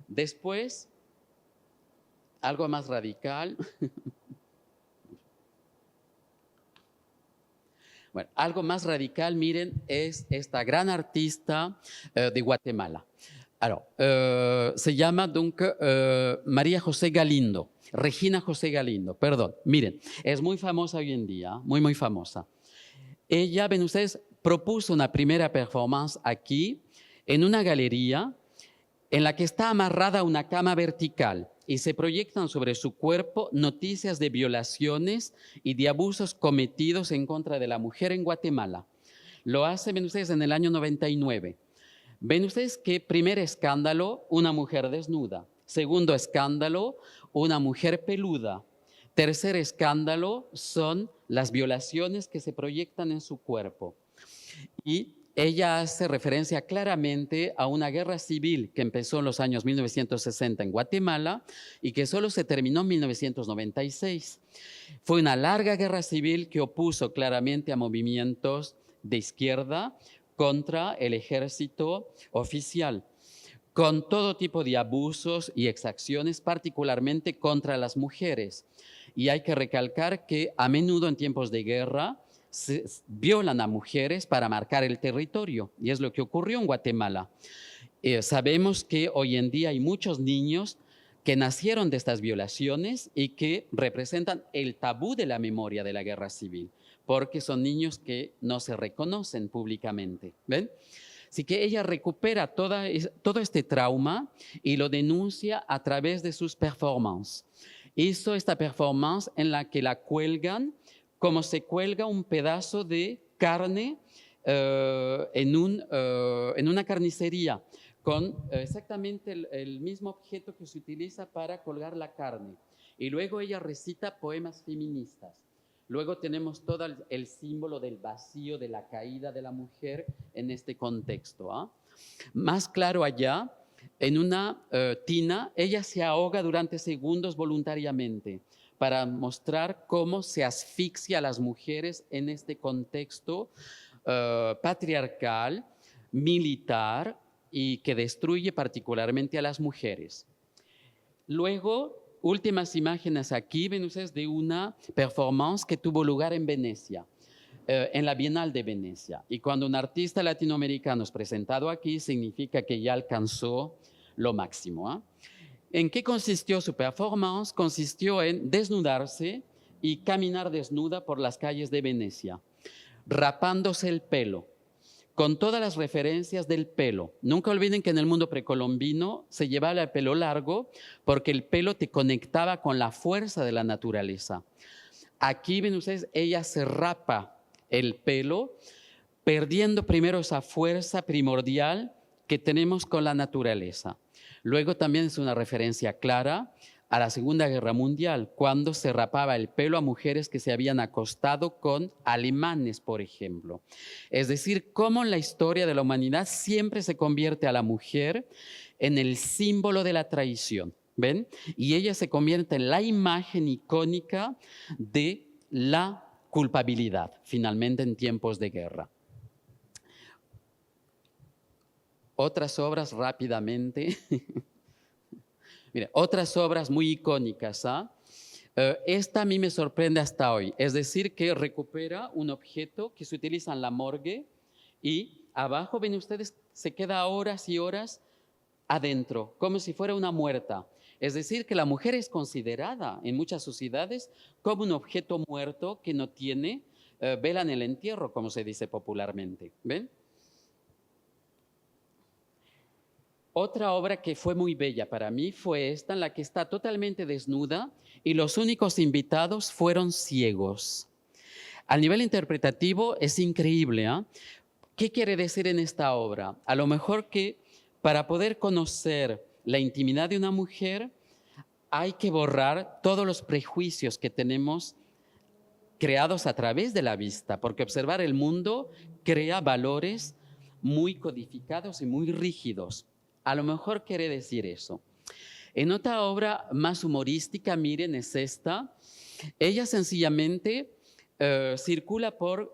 Después, algo más radical. Bueno, algo más radical, miren, es esta gran artista de Guatemala. Alors, se llama donc María José Galindo, Regina José Galindo, perdón. Miren, es muy famosa hoy en día, muy, muy famosa. Ella, ven ustedes, propuso una primera performance aquí, en una galería, en la que está amarrada a una cama vertical y se proyectan sobre su cuerpo noticias de violaciones y de abusos cometidos en contra de la mujer en Guatemala. Lo hace, ven ustedes, en el año 99. Ven ustedes que primer escándalo, una mujer desnuda. Segundo escándalo, una mujer peluda. Tercer escándalo son las violaciones que se proyectan en su cuerpo. Y ella hace referencia claramente a una guerra civil que empezó en los años 1960 en Guatemala y que solo se terminó en 1996. Fue una larga guerra civil que opuso claramente a movimientos de izquierda contra el ejército oficial, con todo tipo de abusos y exacciones, particularmente contra las mujeres. Y hay que recalcar que a menudo en tiempos de guerra se violan a mujeres para marcar el territorio, y es lo que ocurrió en Guatemala. Sabemos que hoy en día hay muchos niños que nacieron de estas violaciones y que representan el tabú de la memoria de la guerra civil, porque son niños que no se reconocen públicamente, ¿ven? Así que ella recupera todo este trauma y lo denuncia a través de sus performances. Hizo esta performance en la que la cuelgan como se cuelga un pedazo de carne en una carnicería, con exactamente el mismo objeto que se utiliza para colgar la carne. Y luego ella recita poemas feministas. Luego tenemos todo el símbolo del vacío, de la caída de la mujer en este contexto, ¿ah? Más claro allá, en una tina, ella se ahoga durante segundos voluntariamente para mostrar cómo se asfixia a las mujeres en este contexto patriarcal, militar y que destruye particularmente a las mujeres. Luego, últimas imágenes aquí, ven ustedes, de una performance que tuvo lugar en Venecia, en la Bienal de Venecia. Y cuando un artista latinoamericano es presentado aquí, significa que ya alcanzó lo máximo, ¿eh? ¿En qué consistió su performance? Consistió en desnudarse y caminar desnuda por las calles de Venecia, rapándose el pelo, con todas las referencias del pelo. Nunca olviden que en el mundo precolombino se llevaba el pelo largo porque el pelo te conectaba con la fuerza de la naturaleza. Aquí ven ustedes, ella se rapa el pelo, perdiendo primero esa fuerza primordial que tenemos con la naturaleza. Luego también es una referencia clara a la Segunda Guerra Mundial, cuando se rapaba el pelo a mujeres que se habían acostado con alemanes, por ejemplo. Es decir, cómo en la historia de la humanidad siempre se convierte a la mujer en el símbolo de la traición, ¿ven? Y ella se convierte en la imagen icónica de la culpabilidad, finalmente en tiempos de guerra. Otras obras rápidamente. Mira, otras obras muy icónicas, ¿ah? Esta a mí me sorprende hasta hoy, es decir, que recupera un objeto que se utiliza en la morgue y abajo, ven ustedes, se queda horas y horas adentro, como si fuera una muerta. Es decir, que la mujer es considerada en muchas sociedades como un objeto muerto que no tiene vela en el entierro, como se dice popularmente. ¿Ven? Otra obra que fue muy bella para mí fue esta, en la que está totalmente desnuda y los únicos invitados fueron ciegos. A nivel interpretativo es increíble, ¿eh? ¿Qué quiere decir en esta obra? A lo mejor que para poder conocer la intimidad de una mujer hay que borrar todos los prejuicios que tenemos creados a través de la vista, porque observar el mundo crea valores muy codificados y muy rígidos. A lo mejor quiere decir eso. En otra obra más humorística, miren, es esta. Ella sencillamente circula por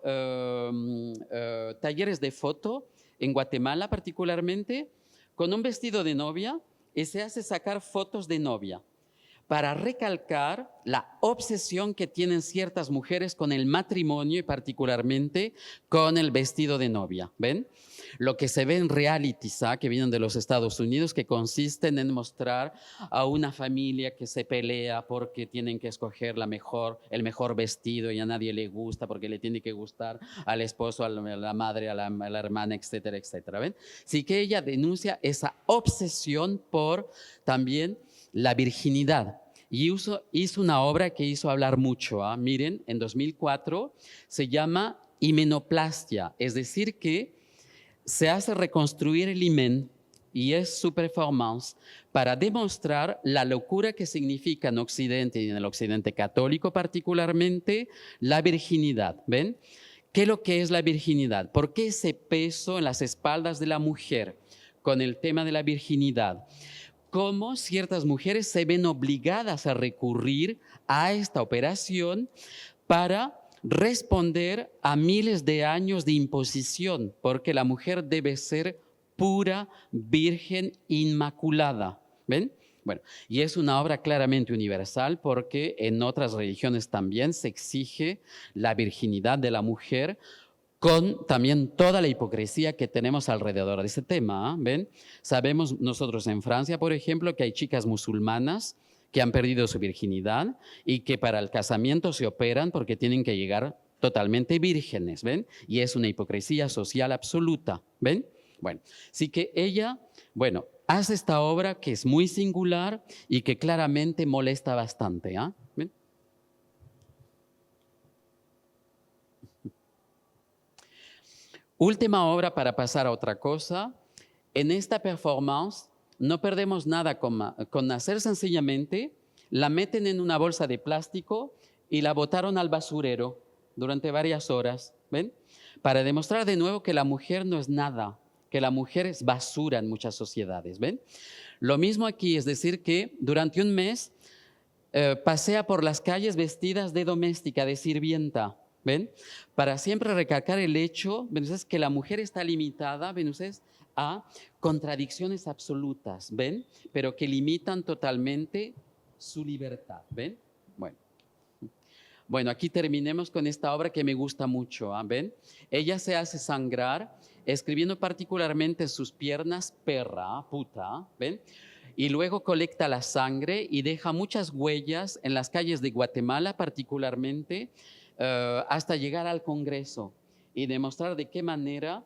talleres de foto, en Guatemala particularmente, con un vestido de novia y se hace sacar fotos de novia para recalcar la obsesión que tienen ciertas mujeres con el matrimonio y particularmente con el vestido de novia. ¿Ven? Lo que se ve en realities que vienen de los Estados Unidos, que consisten en mostrar a una familia que se pelea porque tienen que escoger el mejor vestido y a nadie le gusta porque le tiene que gustar al esposo, a la madre, a la hermana, etcétera, etcétera. ¿Ven? Así que ella denuncia esa obsesión por también la virginidad. Y hizo una obra que hizo hablar mucho. Miren, en 2004 se llama himenoplastia, es decir que se hace reconstruir el himen y es su performance para demostrar la locura que significa en Occidente y en el Occidente católico particularmente la virginidad. ¿Ven? ¿Qué es lo que es la virginidad? ¿Por qué ese peso en las espaldas de la mujer con el tema de la virginidad? Cómo ciertas mujeres se ven obligadas a recurrir a esta operación para responder a miles de años de imposición, porque la mujer debe ser pura, virgen, inmaculada. ¿Ven? Bueno, y es una obra claramente universal porque en otras religiones también se exige la virginidad de la mujer, con también toda la hipocresía que tenemos alrededor de ese tema. ¿Ven? Sabemos nosotros en Francia, por ejemplo, que hay chicas musulmanas que han perdido su virginidad y que para el casamiento se operan porque tienen que llegar totalmente vírgenes. ¿Ven? Y es una hipocresía social absoluta. ¿Ven? Bueno, así que ella, bueno, hace esta obra que es muy singular y que claramente molesta bastante. ¿Ven? Última obra para pasar a otra cosa. En esta performance no perdemos nada con hacer sencillamente, la meten en una bolsa de plástico y la botaron al basurero durante varias horas, ¿ven? Para demostrar de nuevo que la mujer no es nada, que la mujer es basura en muchas sociedades, ¿ven? Lo mismo aquí, es decir, que durante un mes pasea por las calles vestidas de doméstica, de sirvienta, ¿ven? Para siempre recalcar el hecho, ¿ven ustedes? Que la mujer está limitada, ¿ven ustedes? A contradicciones absolutas, ¿ven? Pero que limitan totalmente su libertad, ¿ven? Bueno, aquí terminemos con esta obra que me gusta mucho, ¿ven? Ella se hace sangrar, escribiendo particularmente sus piernas perra, puta, ¿ven? Y luego colecta la sangre y deja muchas huellas en las calles de Guatemala particularmente, hasta llegar al Congreso y demostrar de qué manera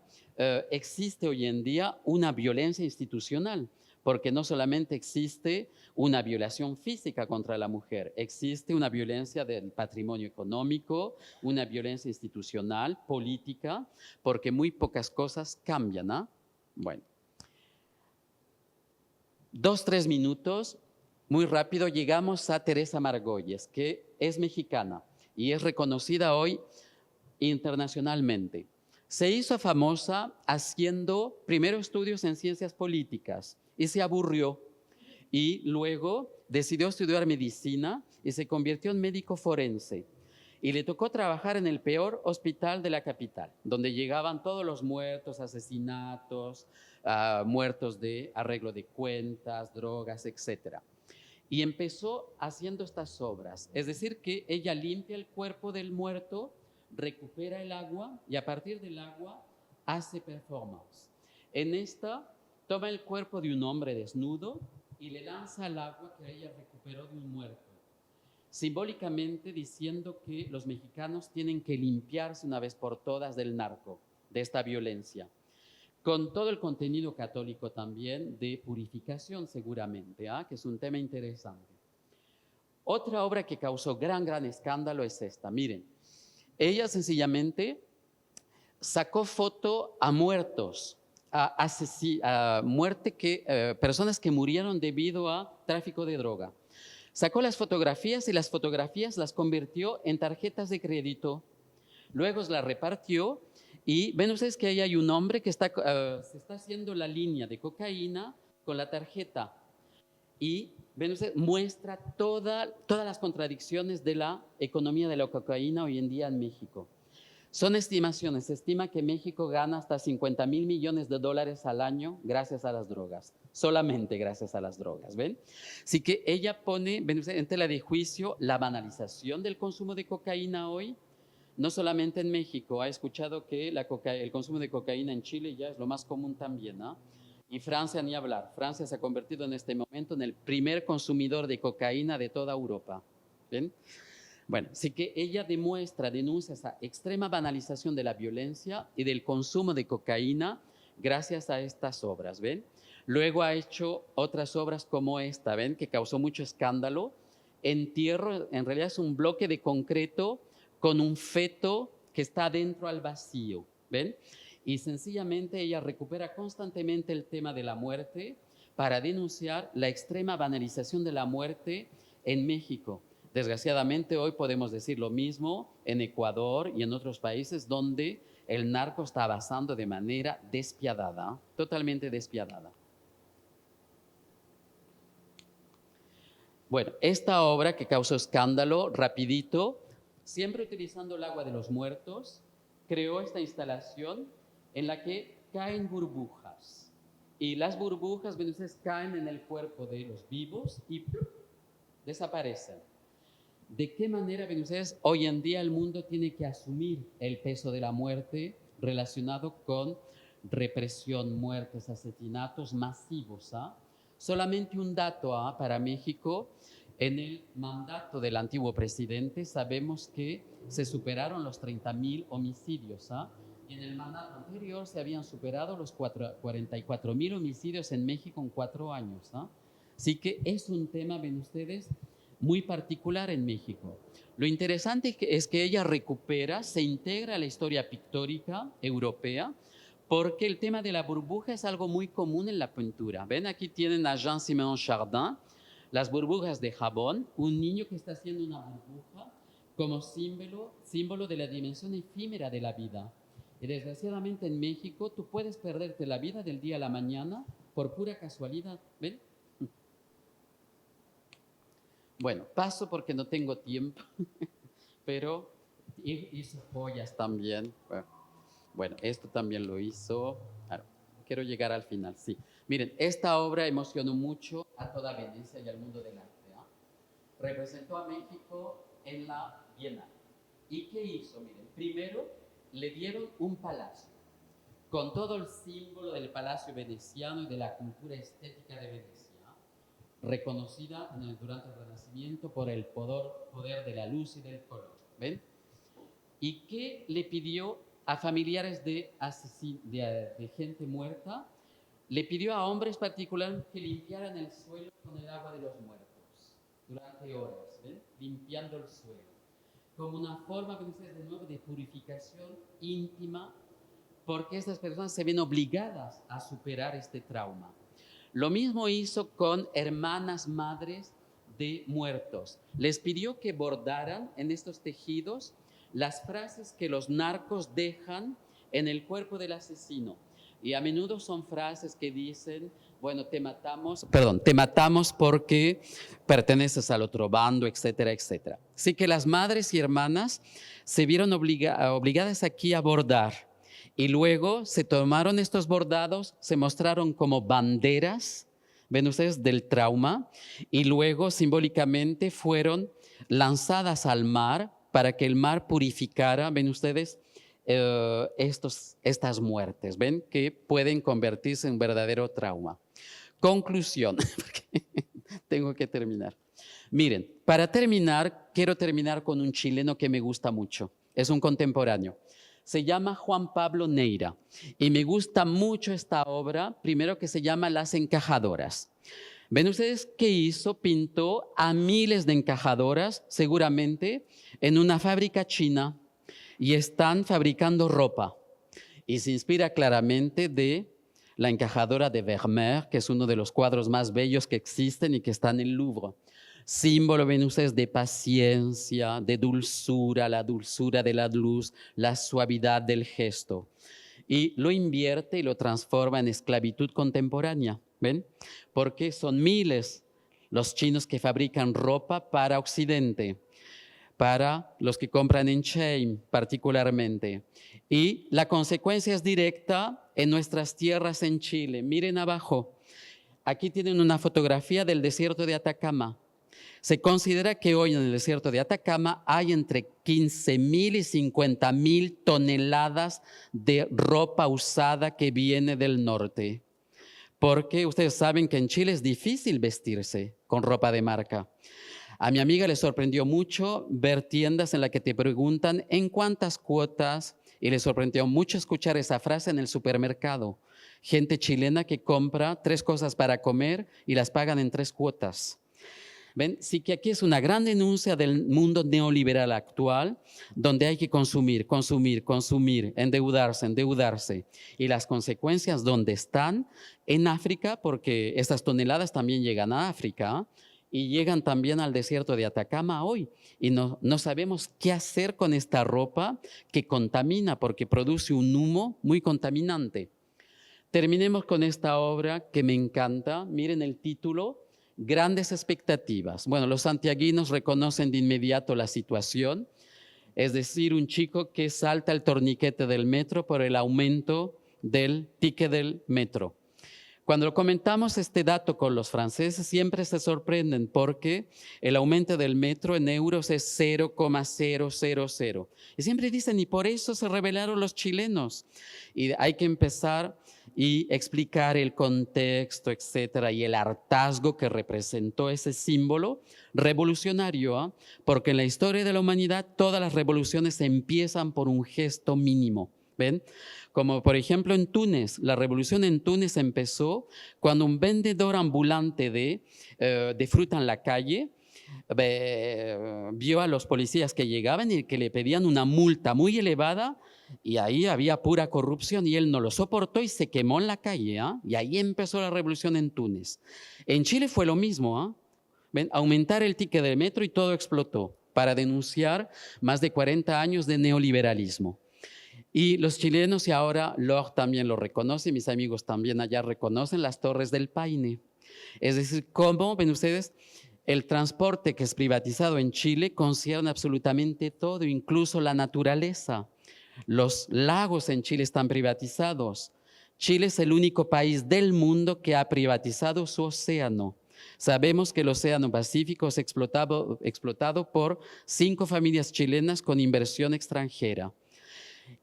existe hoy en día una violencia institucional, porque no solamente existe una violación física contra la mujer, existe una violencia del patrimonio económico, una violencia institucional, política, porque muy pocas cosas cambian, ¿no? Bueno. 2, 3 minutos, muy rápido, llegamos a Teresa Margolles, que es mexicana y es reconocida hoy internacionalmente. Se hizo famosa haciendo primero estudios en ciencias políticas y se aburrió. Y luego decidió estudiar medicina y se convirtió en médico forense. Y le tocó trabajar en el peor hospital de la capital, donde llegaban todos los muertos, asesinatos, muertos de arreglo de cuentas, drogas, etc. Y empezó haciendo estas obras. Es decir, que ella limpia el cuerpo del muerto, recupera el agua y a partir del agua hace performance. En esta toma el cuerpo de un hombre desnudo y le lanza al agua que ella recuperó de un muerto, simbólicamente diciendo que los mexicanos tienen que limpiarse una vez por todas del narco, de esta violencia, con todo el contenido católico también de purificación seguramente, que es un tema interesante. Otra obra que causó gran escándalo es esta, miren. Ella sencillamente sacó foto a muertos, a personas que murieron debido a tráfico de droga. Sacó las fotografías y las fotografías las convirtió en tarjetas de crédito. Luego las repartió y ven ustedes que ahí hay un hombre que se está haciendo la línea de cocaína con la tarjeta. Y ven ustedes, muestra todas las contradicciones de la economía de la cocaína hoy en día en México. Son estimaciones, se estima que México gana hasta $50,000 millones al año gracias a las drogas, solamente gracias a las drogas, ¿ven? Así que ella pone, ven ustedes, en tela de juicio la banalización del consumo de cocaína hoy, no solamente en México, ha escuchado que el consumo de cocaína en Chile ya es lo más común también, ¿no? Y Francia ni hablar. Francia se ha convertido en este momento en el primer consumidor de cocaína de toda Europa. ¿Ven? Bueno, así que ella denuncia esa extrema banalización de la violencia y del consumo de cocaína gracias a estas obras. ¿Ven? Luego ha hecho otras obras como esta, ¿ven? Que causó mucho escándalo. Entierro, en realidad es un bloque de concreto con un feto que está adentro al vacío. ¿Ven? Y sencillamente ella recupera constantemente el tema de la muerte para denunciar la extrema banalización de la muerte en México. Desgraciadamente hoy podemos decir lo mismo en Ecuador y en otros países donde el narco está avanzando de manera despiadada, totalmente despiadada. Bueno, esta obra que causó escándalo, rapidito, siempre utilizando el agua de los muertos, creó esta instalación en la que caen burbujas. Y las burbujas, ven ustedes, caen en el cuerpo de los vivos y ¡plup!, desaparecen. ¿De qué manera, ven ustedes, hoy en día el mundo tiene que asumir el peso de la muerte relacionado con represión, muertes, asesinatos masivos? Solamente un dato para México. En el mandato del antiguo presidente sabemos que se superaron los 30,000 homicidios. Y en el mandato anterior se habían superado los 44,000 homicidios en México en 4 años. Así que es un tema, ven ustedes, muy particular en México. Lo interesante es que ella recupera, se integra a la historia pictórica europea porque el tema de la burbuja es algo muy común en la pintura. Ven, aquí tienen a Jean-Siméon Chardin, las burbujas de jabón, un niño que está haciendo una burbuja como símbolo de la dimensión efímera de la vida. Y desgraciadamente en México tú puedes perderte la vida del día a la mañana por pura casualidad. ¿Ven? Bueno, paso porque no tengo tiempo, pero hizo joyas también. Bueno, esto también lo hizo. Claro, quiero llegar al final, sí. Miren, esta obra emocionó mucho a toda Venecia y al mundo del arte. Representó a México en la Bienal. ¿Y qué hizo? Miren, primero le dieron un palacio con todo el símbolo del palacio veneciano y de la cultura estética de Venecia, reconocida durante el Renacimiento por el poder de la luz y del color. ¿Ven? ¿Y qué le pidió a familiares de gente muerta? Le pidió a hombres particulares que limpiaran el suelo con el agua de los muertos durante horas, ¿ven? Limpiando el suelo, como una forma, ven ustedes de nuevo, de purificación íntima, porque estas personas se ven obligadas a superar este trauma. Lo mismo hizo con hermanas madres de muertos. Les pidió que bordaran en estos tejidos las frases que los narcos dejan en el cuerpo del asesino. Y a menudo son frases que dicen, bueno, te matamos porque perteneces al otro bando, etcétera, etcétera. Así que las madres y hermanas se vieron obligadas aquí a bordar. Y luego se tomaron estos bordados, se mostraron como banderas, ven ustedes, del trauma, y luego simbólicamente fueron lanzadas al mar para que el mar purificara, ven ustedes, estas muertes, ven, que pueden convertirse en verdadero trauma. Conclusión, porque tengo que terminar. Miren, para terminar, quiero terminar con un chileno que me gusta mucho, es un contemporáneo. Se llama Juan Pablo Neira y me gusta mucho esta obra, primero que se llama Las Encajadoras. ¿Ven ustedes qué hizo? Pintó a miles de encajadoras, seguramente, en una fábrica china y están fabricando ropa. Y se inspira claramente de la encajadora de Vermeer, que es uno de los cuadros más bellos que existen y que está en el Louvre. Símbolo, ven ustedes, de paciencia, de dulzura, la dulzura de la luz, la suavidad del gesto. Y lo invierte y lo transforma en esclavitud contemporánea, ¿ven? Porque son miles los chinos que fabrican ropa para Occidente, para los que compran en Shein particularmente. Y la consecuencia es directa en nuestras tierras en Chile. Miren abajo, aquí tienen una fotografía del desierto de Atacama. Se considera que hoy en el desierto de Atacama hay entre 15,000 y 50,000 toneladas de ropa usada que viene del norte. Porque ustedes saben que en Chile es difícil vestirse con ropa de marca. A mi amiga le sorprendió mucho ver tiendas en las que te preguntan en cuántas cuotas, y le sorprendió mucho escuchar esa frase en el supermercado. Gente chilena que compra 3 cosas para comer y las pagan en 3 cuotas. ¿Ven? Sí que aquí es una gran denuncia del mundo neoliberal actual, donde hay que consumir, endeudarse. Y las consecuencias, ¿dónde están? En África, porque estas toneladas también llegan a África y llegan también al desierto de Atacama hoy. Y no sabemos qué hacer con esta ropa que contamina, porque produce un humo muy contaminante. Terminemos con esta obra que me encanta. Miren el título. Grandes expectativas. Bueno, los santiaguinos reconocen de inmediato la situación, es decir, un chico que salta el torniquete del metro por el aumento del ticket del metro. Cuando comentamos este dato con los franceses, siempre se sorprenden porque el aumento del metro en euros es 0,000. Y siempre dicen, y por eso se rebelaron los chilenos. Y hay que empezar y explicar el contexto, etcétera, y el hartazgo que representó ese símbolo revolucionario, porque en la historia de la humanidad todas las revoluciones empiezan por un gesto mínimo, ¿ven? Como por ejemplo en Túnez, la revolución en Túnez empezó cuando un vendedor ambulante de fruta en la calle vio a los policías que llegaban y que le pedían una multa muy elevada y ahí había pura corrupción y él no lo soportó y se quemó en la calle. Y ahí empezó la revolución en Túnez. En Chile fue lo mismo. ¿Ven? Aumentar el ticket del metro y todo explotó para denunciar más de 40 años de neoliberalismo. Y los chilenos, y ahora Lord también lo reconoce, mis amigos también allá reconocen las Torres del Paine. Es decir, ¿cómo ven ustedes? El transporte que es privatizado en Chile concierne absolutamente todo, incluso la naturaleza. Los lagos en Chile están privatizados. Chile es el único país del mundo que ha privatizado su océano. Sabemos que el océano Pacífico es explotado por 5 familias chilenas con inversión extranjera.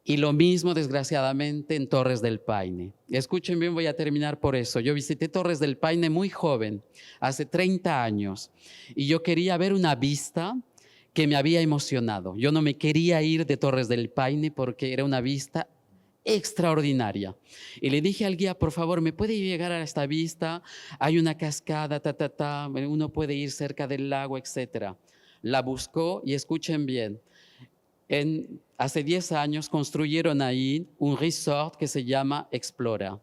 Y lo mismo, desgraciadamente, en Torres del Paine. Escuchen bien, voy a terminar por eso. Yo visité Torres del Paine muy joven, hace 30 años, y yo quería ver una vista que me había emocionado. Yo no me quería ir de Torres del Paine porque era una vista extraordinaria. Y le dije al guía, por favor, ¿me puede llegar a esta vista? Hay una cascada, uno puede ir cerca del lago, etc. La buscó y escuchen bien. Hace 10 años construyeron ahí un resort que se llama Explora.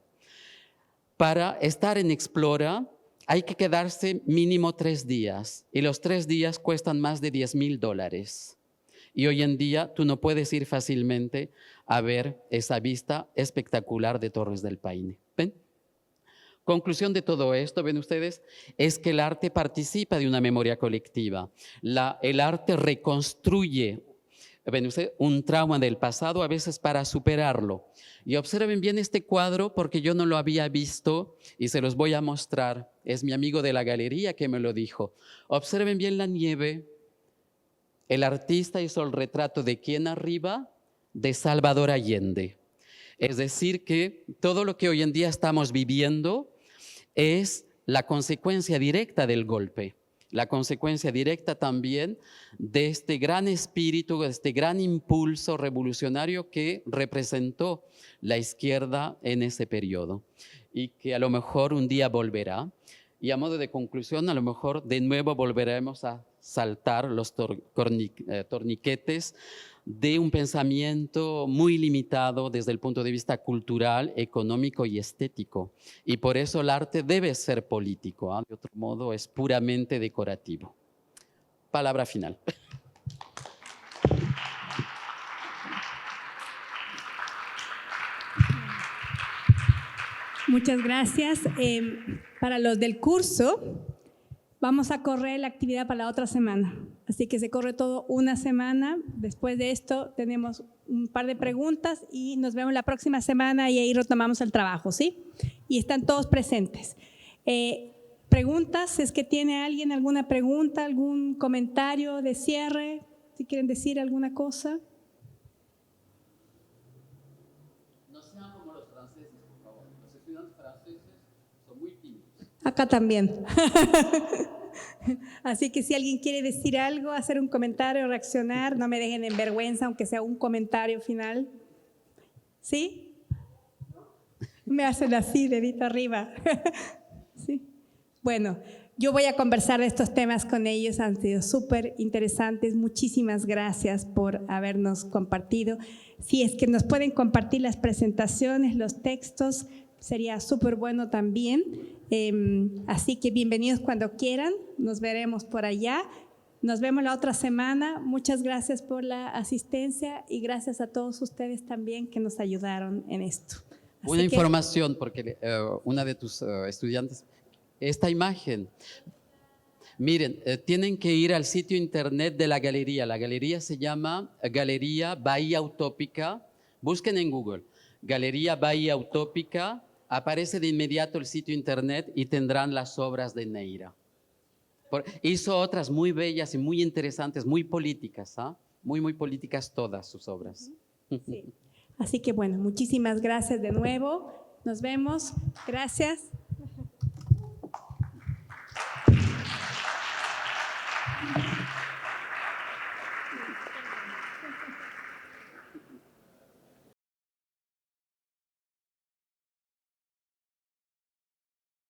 Para estar en Explora hay que quedarse mínimo 3 días y los 3 días cuestan más de $10,000. Y hoy en día tú no puedes ir fácilmente a ver esa vista espectacular de Torres del Paine. ¿Ven? Conclusión de todo esto, ven ustedes, es que el arte participa de una memoria colectiva. El arte reconstruye, ven ustedes, un trauma del pasado a veces para superarlo. Y observen bien este cuadro porque yo no lo había visto y se los voy a mostrar. Es mi amigo de la galería que me lo dijo. Observen bien la nieve. El artista hizo el retrato de quién arriba, de Salvador Allende. Es decir que todo lo que hoy en día estamos viviendo es la consecuencia directa del golpe, la consecuencia directa también de este gran espíritu, de este gran impulso revolucionario que representó la izquierda en ese periodo y que a lo mejor un día volverá. Y a modo de conclusión, a lo mejor de nuevo volveremos a saltar los torniquetes de un pensamiento muy limitado desde el punto de vista cultural, económico y estético. Y por eso el arte debe ser político, de otro modo es puramente decorativo. Palabra final. Muchas gracias. Para los del curso, vamos a correr la actividad para la otra semana. Así que se corre todo una semana. Después de esto tenemos un par de preguntas y nos vemos la próxima semana y ahí retomamos el trabajo, ¿sí? Y están todos presentes. Preguntas, si es que tiene alguien alguna pregunta, algún comentario de cierre, si quieren decir alguna cosa. No sean como los franceses, por favor. Los estudiantes franceses son muy tímidos. Acá también. Así que si alguien quiere decir algo, hacer un comentario, reaccionar, no me dejen en vergüenza, aunque sea un comentario final. ¿Sí? Me hacen así, dedito arriba. Sí. Bueno, yo voy a conversar de estos temas con ellos, han sido súper interesantes. Muchísimas gracias por habernos compartido. Si es que nos pueden compartir las presentaciones, los textos, sería súper bueno también. Así que bienvenidos cuando quieran, nos veremos por allá. Nos vemos la otra semana. Muchas gracias por la asistencia y gracias a todos ustedes también que nos ayudaron en esto. Una información, porque una de tus estudiantes, esta imagen, miren, tienen que ir al sitio internet de la galería. La galería se llama Galería Bahía Utópica. Busquen en Google, Galería Bahía Utópica. Aparece de inmediato el sitio internet y tendrán las obras de Neira. Hizo otras muy bellas y muy interesantes, muy políticas, muy políticas todas sus obras. Sí. Así que bueno, muchísimas gracias de nuevo. Nos vemos. Gracias.